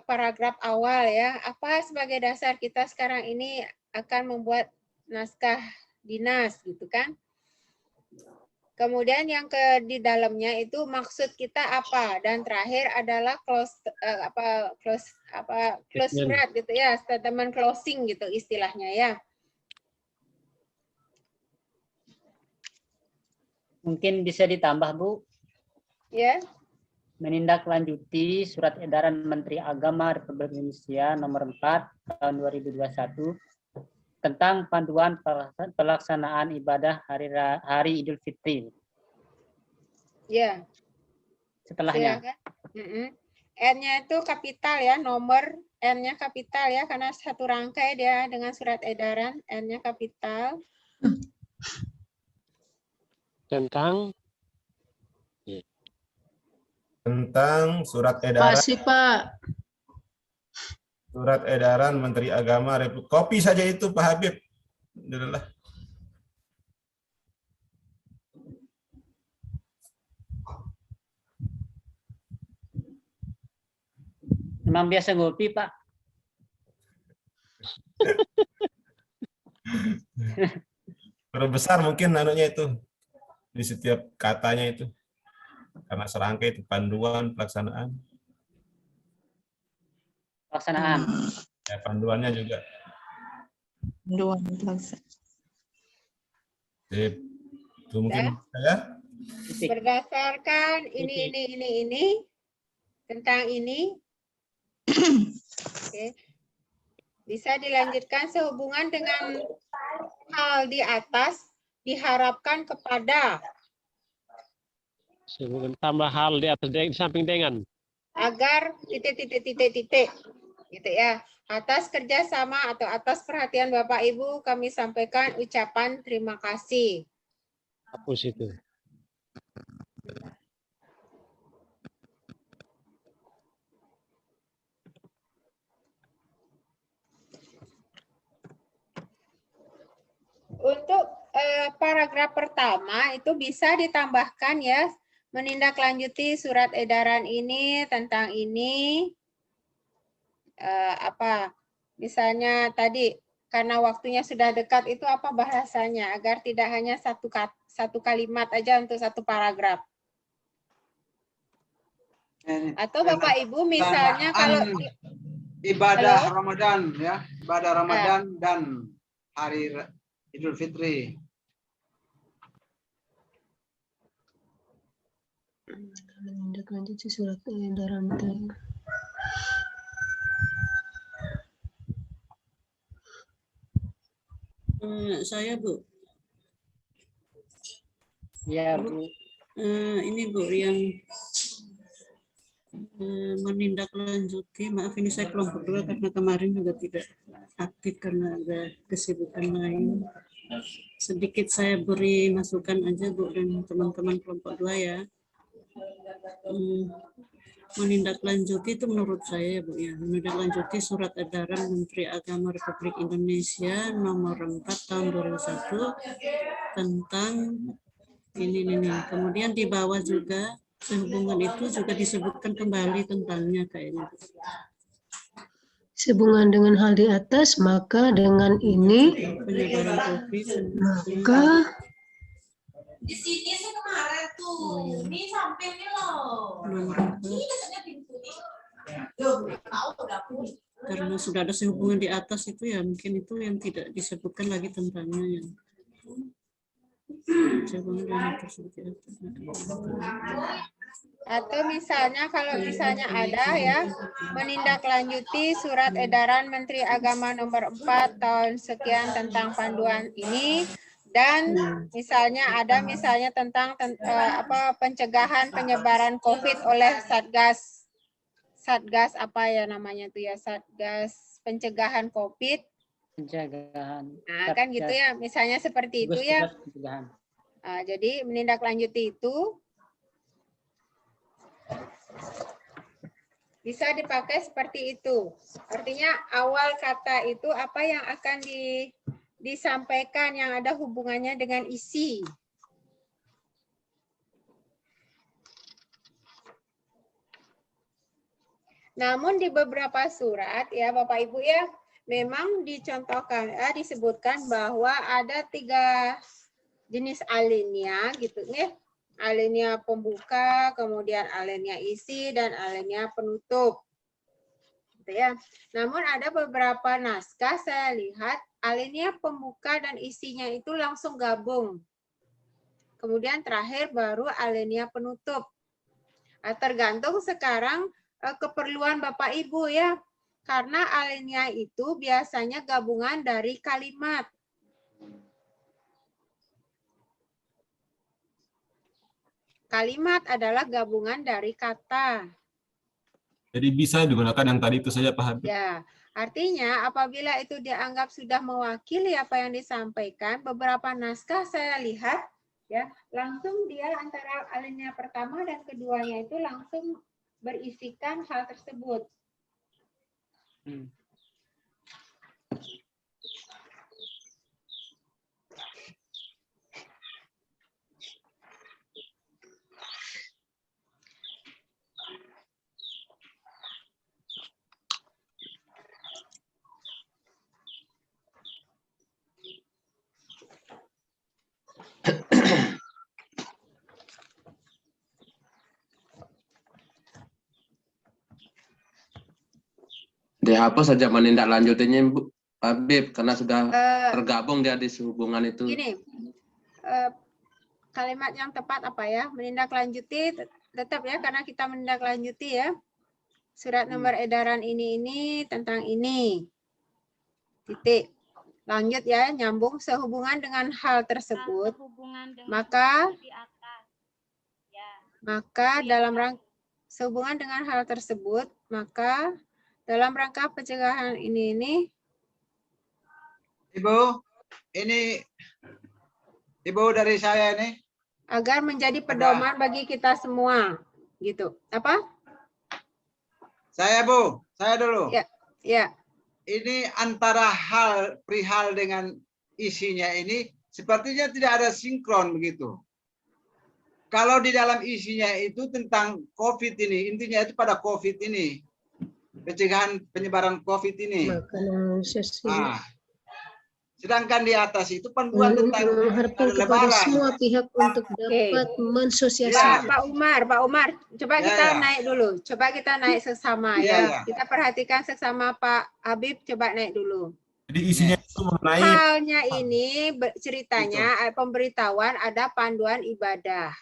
paragraf awal ya. Apa sebagai dasar kita sekarang ini akan membuat naskah dinas gitu kan? Kemudian yang di dalamnya itu maksud kita apa, dan terakhir adalah close surat gitu ya, statement closing gitu istilahnya ya. Mungkin bisa ditambah, Bu. Ya. Menindaklanjuti Surat Edaran Menteri Agama Republik Indonesia Nomor 4 Tahun 2021 tentang panduan pelaksanaan ibadah Hari Idul Fitri. Ya. Setelahnya. N-nya itu kapital ya, nomor N-nya kapital ya, karena satu rangkai dia dengan surat edaran, N-nya kapital. Tentang surat edaran. Masih, Pak. Surat edaran Menteri Agama Republik. Kopi saja itu, Pak Habib. Adalah. Memang biasa ngopi, Pak. Besar mungkin anunya itu di setiap katanya itu. Karena serangkai itu panduan pelaksanaan. Pelaksanaan. Ya, panduannya juga. Panduan pelaksanaan. Itu mungkin saya. Berdasarkan ini tentang ini. Oke. Bisa dilanjutkan sehubungan dengan hal di atas diharapkan kepada. sebelum tambah hal di atas di samping dengan. Agar titik gitu ya. Atas kerjasama atau atas perhatian Bapak Ibu kami sampaikan ucapan terima kasih. Hapus itu. Untuk paragraf pertama itu bisa ditambahkan ya, menindaklanjuti surat edaran ini tentang ini. Misalnya tadi karena waktunya sudah dekat itu apa bahasanya agar tidak hanya satu kalimat aja untuk satu paragraf. Atau Bapak Ibu misalnya kalau ibadah Ramadan ya, ibadah Ramadan dan hari Idul Fitri. Menindaklanjuti surat edaran Saya Bu. Ya Bu. Ini Bu yang menindaklanjuti, maaf ini saya kelompok 2 karena kemarin juga tidak aktif karena ada kesibukan lain. Sedikit saya beri masukan aja Bu dan teman-teman kelompok 2 ya. Menindaklanjuti itu menurut saya Bu ya, menindaklanjuti surat edaran Menteri Agama Republik Indonesia nomor 4 tahun 2001 tentang ini. Kemudian di bawah juga sehubungan itu juga disebutkan kembali tentangnya kayaknya. Sehubungan dengan hal di atas, maka dengan ini penyebaran COVID, maka di sini sih kemarin tuh, ini samping nih loh. Ini katanya pintu nih. Tahu udah aku. Karena sudah ada sehubungan di atas itu ya mungkin itu yang tidak disebutkan lagi tentangnya yang atau misalnya kalau misalnya ada ya menindaklanjuti surat edaran Menteri Agama nomor 4 tahun sekian tentang panduan ini dan misalnya ada tentang pencegahan penyebaran COVID oleh Satgas apa ya namanya itu ya, Satgas pencegahan COVID. Pencegahan. Nah, kan gitu ya, misalnya seperti itu ya. Nah, jadi menindaklanjuti itu bisa dipakai seperti itu. Artinya awal kata itu apa yang akan disampaikan yang ada hubungannya dengan isi. Namun di beberapa surat ya Bapak Ibu ya, memang dicontohkan, disebutkan bahwa ada 3 jenis alinea gitu ya. Alinea pembuka, kemudian alinea isi, dan alinea penutup. Gitu ya. Namun ada beberapa naskah saya lihat alinea pembuka dan isinya itu langsung gabung. Kemudian terakhir baru alinea penutup. Tergantung sekarang keperluan Bapak Ibu ya. Karena alinea itu biasanya gabungan dari kalimat. Kalimat adalah gabungan dari kata. Jadi bisa digunakan yang tadi itu saja Pak Habib. Ya, artinya apabila itu dianggap sudah mewakili apa yang disampaikan, beberapa naskah saya lihat ya langsung dia antara alinea pertama dan keduanya itu langsung berisikan hal tersebut. Dihapus saja menindaklanjutinya Bu Habib karena sudah tergabung dia di hubungan itu. Gini, kalimat yang tepat apa ya? Menindaklanjuti tetap ya karena kita menindaklanjuti ya. Surat nomor edaran ini tentang ini. Titik. Lanjut ya, nyambung sehubungan dengan hal tersebut. Maka dalam rangka sehubungan dengan hal tersebut, maka dalam rangka pencegahan ini Ibu, ini Ibu dari saya ini agar menjadi pedoman bagi kita semua, gitu. Apa? Saya Bu, saya dulu. Ya, ya. Ini antara hal perihal dengan isinya ini sepertinya tidak ada sinkron begitu. Kalau di dalam isinya itu tentang COVID ini, intinya itu pada COVID ini, pencegahan penyebaran COVID ini. Nah, sedangkan di atas itu panduan tentang Lebaran. Semua pihak untuk dapat mensosialisasikan. Pak Umar, coba kita naik dulu. Coba kita naik sesama ya. Kita perhatikan sesama Pak Habib, coba naik dulu. Jadi isinya itu mengenai Halnya ini ceritanya pemberitahuan ada panduan ibadah.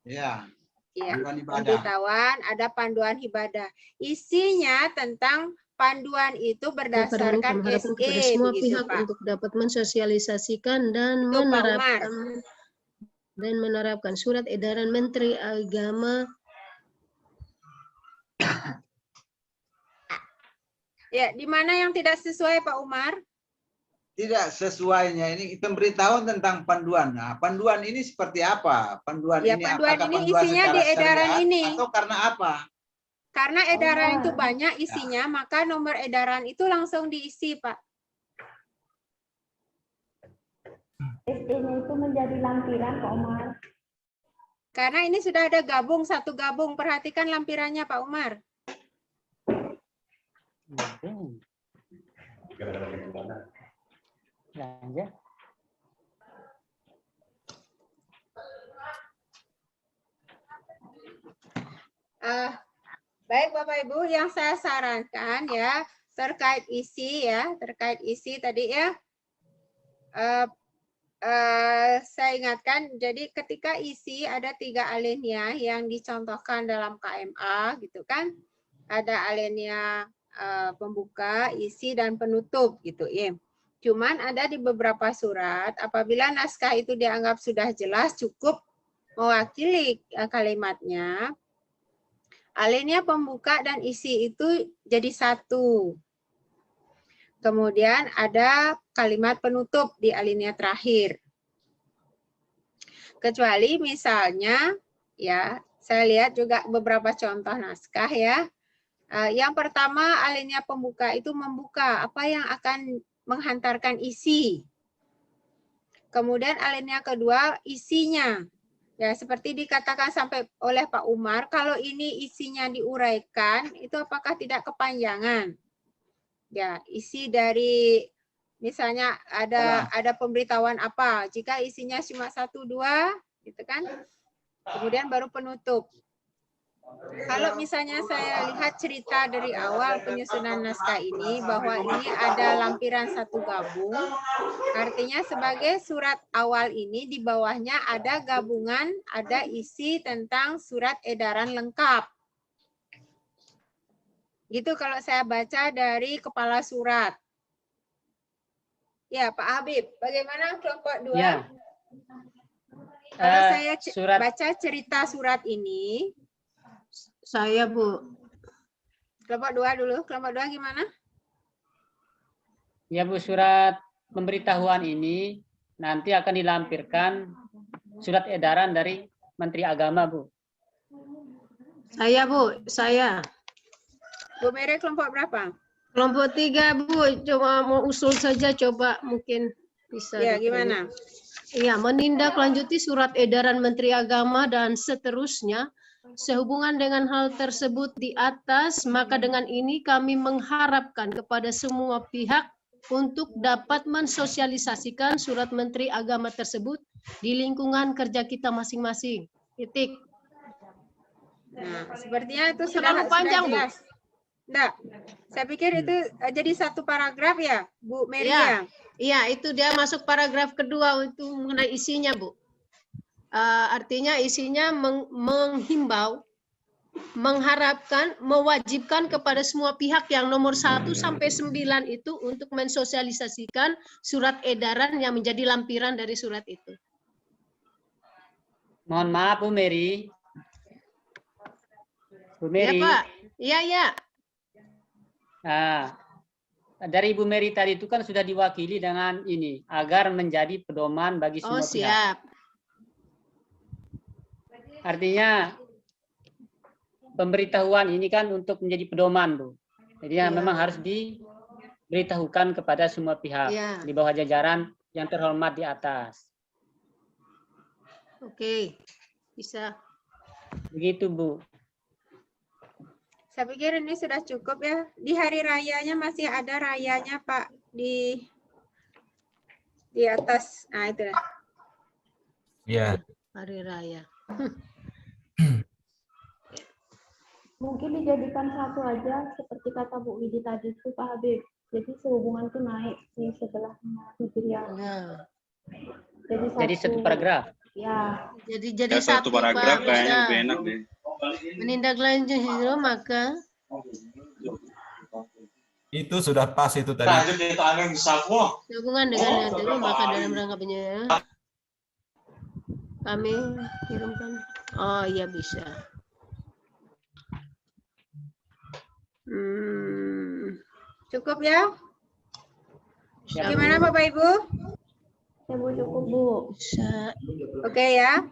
Ya. Iya, Panduan ibadah. pemberitahuan ada panduan ibadah. Isinya tentang panduan itu berdasarkan Kepada SE semua begitu, pihak Pak. untuk dapat mensosialisasikan dan Itu, Pak Umar. menerapkan surat edaran Menteri Agama. Ya, di mana yang tidak sesuai, Pak Umar? Tidak sesuainya ini pemberitahuan tentang panduan. Nah, panduan ini seperti apa? Panduan Ya, ini panduan apakah ini panduan isinya secara di edaran syariat ini. atau karena apa? Karena edaran itu banyak isinya, maka nomor edaran itu langsung diisi, Pak. SD-nya itu menjadi lampiran, Pak Umar. Karena ini sudah ada satu gabung. Perhatikan lampirannya, Pak Umar. Belanja. Baik Bapak Ibu, yang saya sarankan ya terkait isi tadi ya. Saya ingatkan, jadi ketika isi ada 3 alinea yang dicontohkan dalam KMA gitu kan. Ada alinea pembuka, isi dan penutup gitu ya. Cuman ada di beberapa surat apabila naskah itu dianggap sudah jelas cukup mewakili kalimatnya, alinea pembuka dan isi itu jadi satu. Kemudian ada kalimat penutup di alinea terakhir. Kecuali misalnya ya, saya lihat juga beberapa contoh naskah ya. Yang pertama alinea pembuka itu membuka apa yang akan menghantarkan isi. Kemudian alinea kedua isinya. Ya, seperti dikatakan sampai oleh Pak Umar, kalau ini isinya diuraikan, itu apakah tidak kepanjangan? Ya, isi dari misalnya ada pemberitahuan apa, jika isinya cuma 1-2 gitu kan. Kemudian baru penutup. Kalau misalnya saya lihat cerita dari awal penyusunan naskah ini bahwa ini ada lampiran satu gabung, artinya sebagai surat awal ini di bawahnya ada gabungan, ada isi tentang surat edaran lengkap. Gitu kalau saya baca dari kepala surat. Ya, Pak Habib, bagaimana kelompok 2? Ya. Kalau saya baca cerita surat ini, Saya, Bu. Kelompok 2 dulu. Kelompok 2 gimana? Ya Bu, surat pemberitahuan ini nanti akan dilampirkan surat edaran dari Menteri Agama, Bu. Saya, Bu. Saya. Bu Mere, kelompok berapa? Kelompok 3, Bu. Coba mau usul saja, coba mungkin bisa. Ya, gimana? Iya, menindaklanjuti surat edaran Menteri Agama dan seterusnya. Sehubungan dengan hal tersebut di atas, maka dengan ini kami mengharapkan kepada semua pihak untuk dapat mensosialisasikan surat Menteri Agama tersebut di lingkungan kerja kita masing-masing. Titik. Nah, sepertinya itu Terlalu panjang, Bu. jelas. Enggak, saya pikir itu jadi satu paragraf ya, Bu Mary Ya, ya? iya, itu dia masuk paragraf kedua untuk mengenai isinya, Bu. Artinya isinya menghimbau, mengharapkan, mewajibkan kepada semua pihak yang nomor 1 sampai 9 itu untuk mensosialisasikan surat edaran yang menjadi lampiran dari surat itu. Mohon maaf Bu Mary. Bu Mary. Ya, Pak. Iya, ya. Nah, dari Ibu Mary tadi itu kan sudah diwakili dengan ini, agar menjadi pedoman bagi semua pihak. Siap. Artinya pemberitahuan ini kan untuk menjadi pedoman, Bu. Jadi memang harus diberitahukan kepada semua pihak di bawah jajaran yang terhormat di atas. Oke, bisa. Begitu, Bu. Saya pikir ini sudah cukup ya. Di hari rayanya masih ada rayanya, Pak, di atas. Nah, itu. Ya. Hari raya. Mungkin dijadikan satu aja seperti kata Bu Widi tadi itu Pak Habib. Jadi sehubungan itu naik di sebelahnya Hijriah. Ya. Jadi satu paragraf. Ya. Jadi Satu paragraf Pak, kayaknya bisa. lebih enak deh. Menindaklanjuti dulu maka Itu sudah pas itu tadi. sehubungan dengan yang dulu maka dalam rangka penyelenggaraan kami kirimkan. Oh iya bisa. Cukup ya? Bisa, Gimana Bu. Bapak Ibu? Ya Bu, cukup Bu. Bisa. Oke ya?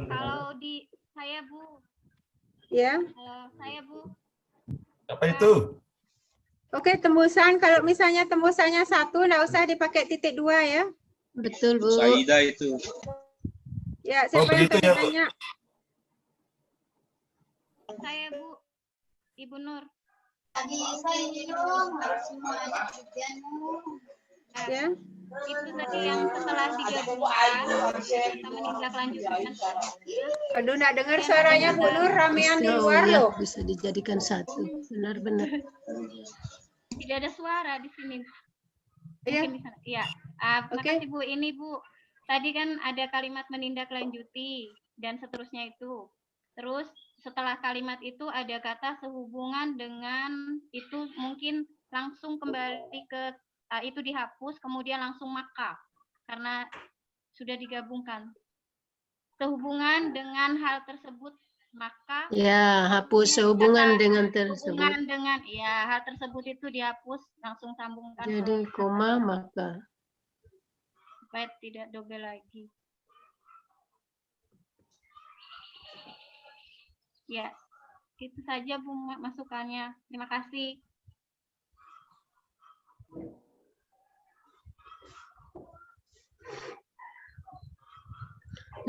Kalau di saya Bu, Ya. kalau saya Bu, Apa itu? Oke, tembusan. Kalau misalnya tembusannya 1, nggak usah dipakai titik 2 ya. Betul Bu. Saida itu. Ya, siapa yang begitu tadi ya, Bu. nanya? saya Bu, Ibu Nur. Ya. Itu tadi yang setelah digabungkan, kita menindaklanjutkan. Aduh, nggak dengar suaranya Bu Nur, ramean di luar ya, loh. bisa dijadikan satu. Benar-benar. Tidak ada suara di sini. Iya. Mungkin di sana. Iya. Terima kasih Bu. Ini Bu, tadi kan ada kalimat menindaklanjuti dan seterusnya itu. Terus setelah kalimat itu ada kata sehubungan dengan itu, mungkin langsung kembali ke itu dihapus, kemudian langsung maka karena sudah digabungkan. Sehubungan dengan hal tersebut maka Ya, hapus sehubungan dengan tersebut. hubungan dengan ya hal tersebut itu dihapus, langsung sambungkan Jadi ke koma maka. supaya tidak double lagi. Ya, itu saja Bu masukannya. Terima kasih.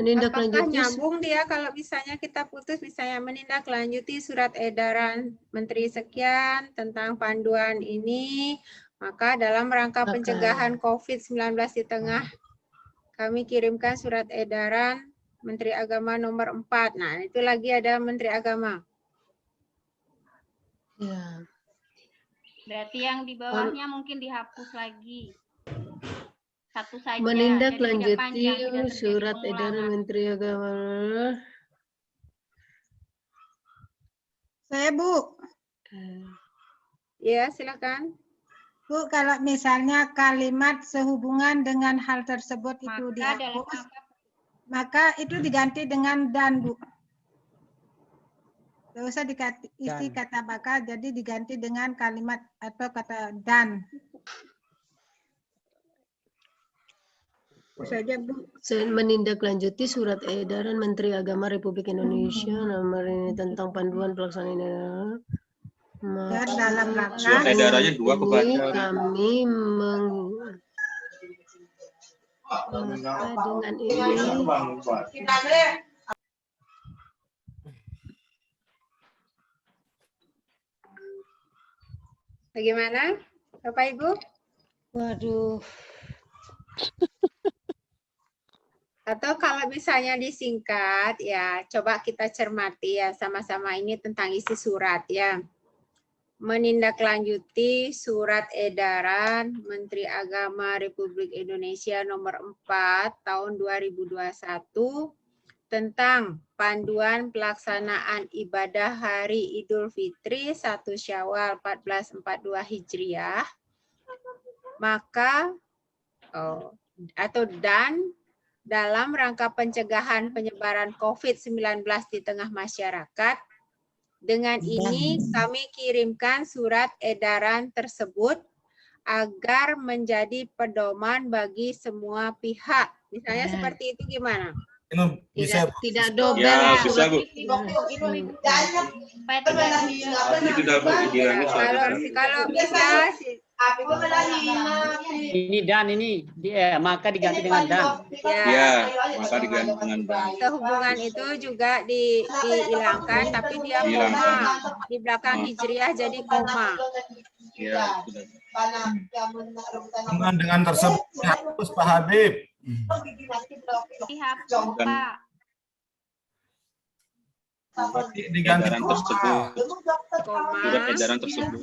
Apakah Menindaklanjuti nyambung dia kalau misalnya kita putus, misalnya menindaklanjuti surat edaran Menteri sekian tentang panduan ini, maka dalam rangka Maka. pencegahan COVID-19 di tengah, kami kirimkan surat edaran Menteri Agama nomor 4. Nah, itu lagi ada Menteri Agama. Ya. Berarti yang di bawahnya mungkin dihapus lagi. Satu saja. Menindaklanjuti jadi tidak panjang, tidak terjadi surat pengulangan. edaran Menteri Agama. Saya Bu. Ya, silakan. Bu, kalau misalnya kalimat sehubungan dengan hal tersebut itu Maka dalam dihapus, maka itu diganti dengan dan, Bu. Tidak usah isi kata maka, jadi diganti dengan kalimat atau kata dan. Saja Bu. Menindaklanjuti surat edaran Menteri Agama Republik Indonesia nomor ini tentang panduan pelaksanaan Dan dalam rangka Surat edarannya 2 kebaca. kami dengan ini Bagaimana, Bapak Ibu? Waduh. Atau kalau misalnya disingkat, ya coba kita cermati ya sama-sama ini tentang isi surat ya. Menindaklanjuti surat edaran Menteri Agama Republik Indonesia nomor 4 tahun 2021 tentang panduan pelaksanaan ibadah Hari Idul Fitri 1 Syawal 1442 Hijriah. Maka atau dan dalam rangka pencegahan penyebaran COVID-19 di tengah masyarakat. Dengan ini kami kirimkan surat edaran tersebut agar menjadi pedoman bagi semua pihak. Misalnya seperti itu gimana? Tidak double. Ya, bisa Bu. Kalau bisa Ini dan ini maka diganti dengan dan. Ya, maka diganti dengan dan. Sehubungan itu juga dihilangkan, tapi dia koma di belakang hijriah jadi koma. Ya, Dengan tersebut dihapus Pak Habib. Dihapus, Pak. Diganti edaran tersebut. Surat edaran tersebut.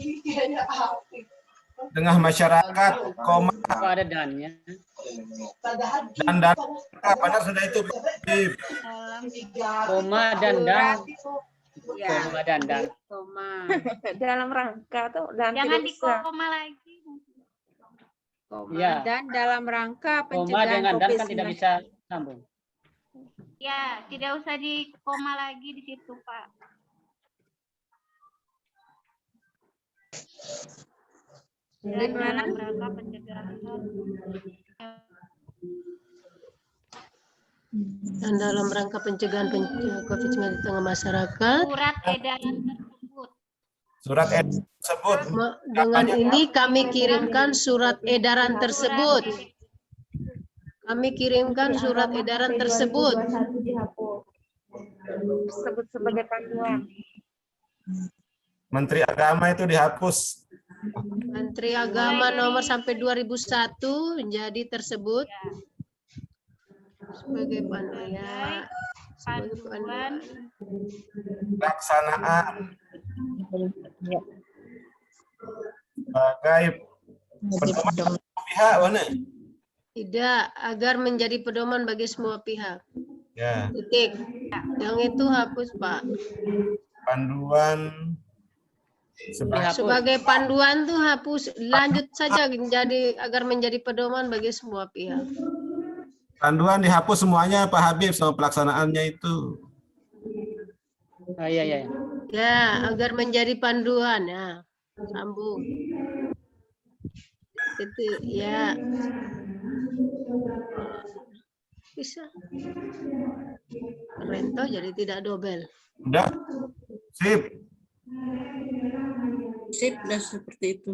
Tengah masyarakat, koma. Ada dannya. Dan padahal sudah itu. Koma dan dan. Ya. Koma dan dan. Koma. Dalam rangka tuh dan Jangan dikoma lagi. Koma Ya. dan dalam rangka Koma pencegahan dengan dan kan COVID-19. tidak bisa sambung. Ya, tidak usah dikoma lagi di situ, Pak. Dan dalam rangka pencegahan Dan dalam rangka pencegahan COVID-19 di tengah masyarakat, surat edaran tersebut. Surat edaran tersebut. Dengan ini kami kirimkan surat edaran tersebut. Kami kirimkan surat edaran tersebut. Disebut sebagai panduan. Menteri Agama itu dihapus. Menteri Agama nomor sampai 2001 menjadi tersebut sebagai panduan. Pelaksanaan sebagai pedoman pihak mana? Tidak, agar menjadi pedoman bagi semua pihak. Ya. Titik. Yang itu hapus, Pak. Panduan sebagai panduan tuh hapus. Lanjut saja jadi agar menjadi pedoman bagi semua pihak. Panduan dihapus semuanya Pak Habib sama pelaksanaannya itu. Iya. Ya, agar menjadi panduan ya. Sambung. Itu ya. Bisa. Rento jadi tidak dobel. Udah. Sip. Sip, dah seperti itu.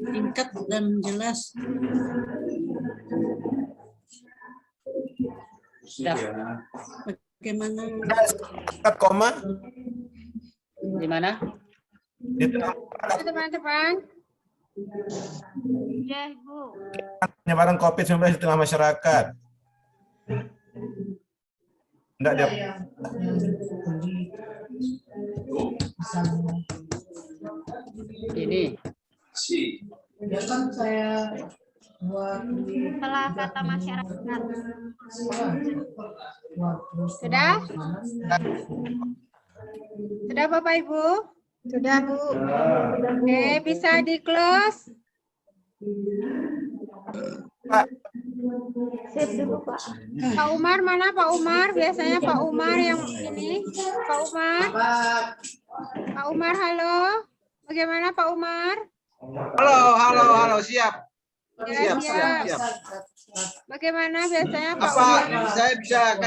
Singkat dan jelas. Bagaimana? Singkat koma. Di mana? Teman-teman. Ya, Bu. Penyebaran COVID-19 di tengah masyarakat. Enggak dia. Ini. Biarkan saya buat Setelah kata masyarakat. Sudah? Sudah Bapak Ibu? Sudah Bu. Oke, bisa di close. Sip dulu, Pak. Pak Umar mana Pak Umar? Biasanya Pak Umar yang ini. Pak Umar. Pak Umar, halo. Bagaimana Pak Umar? Halo, siap. Ya, Siap. Bagaimana biasanya Pak Apa Umar? saya bisa kasih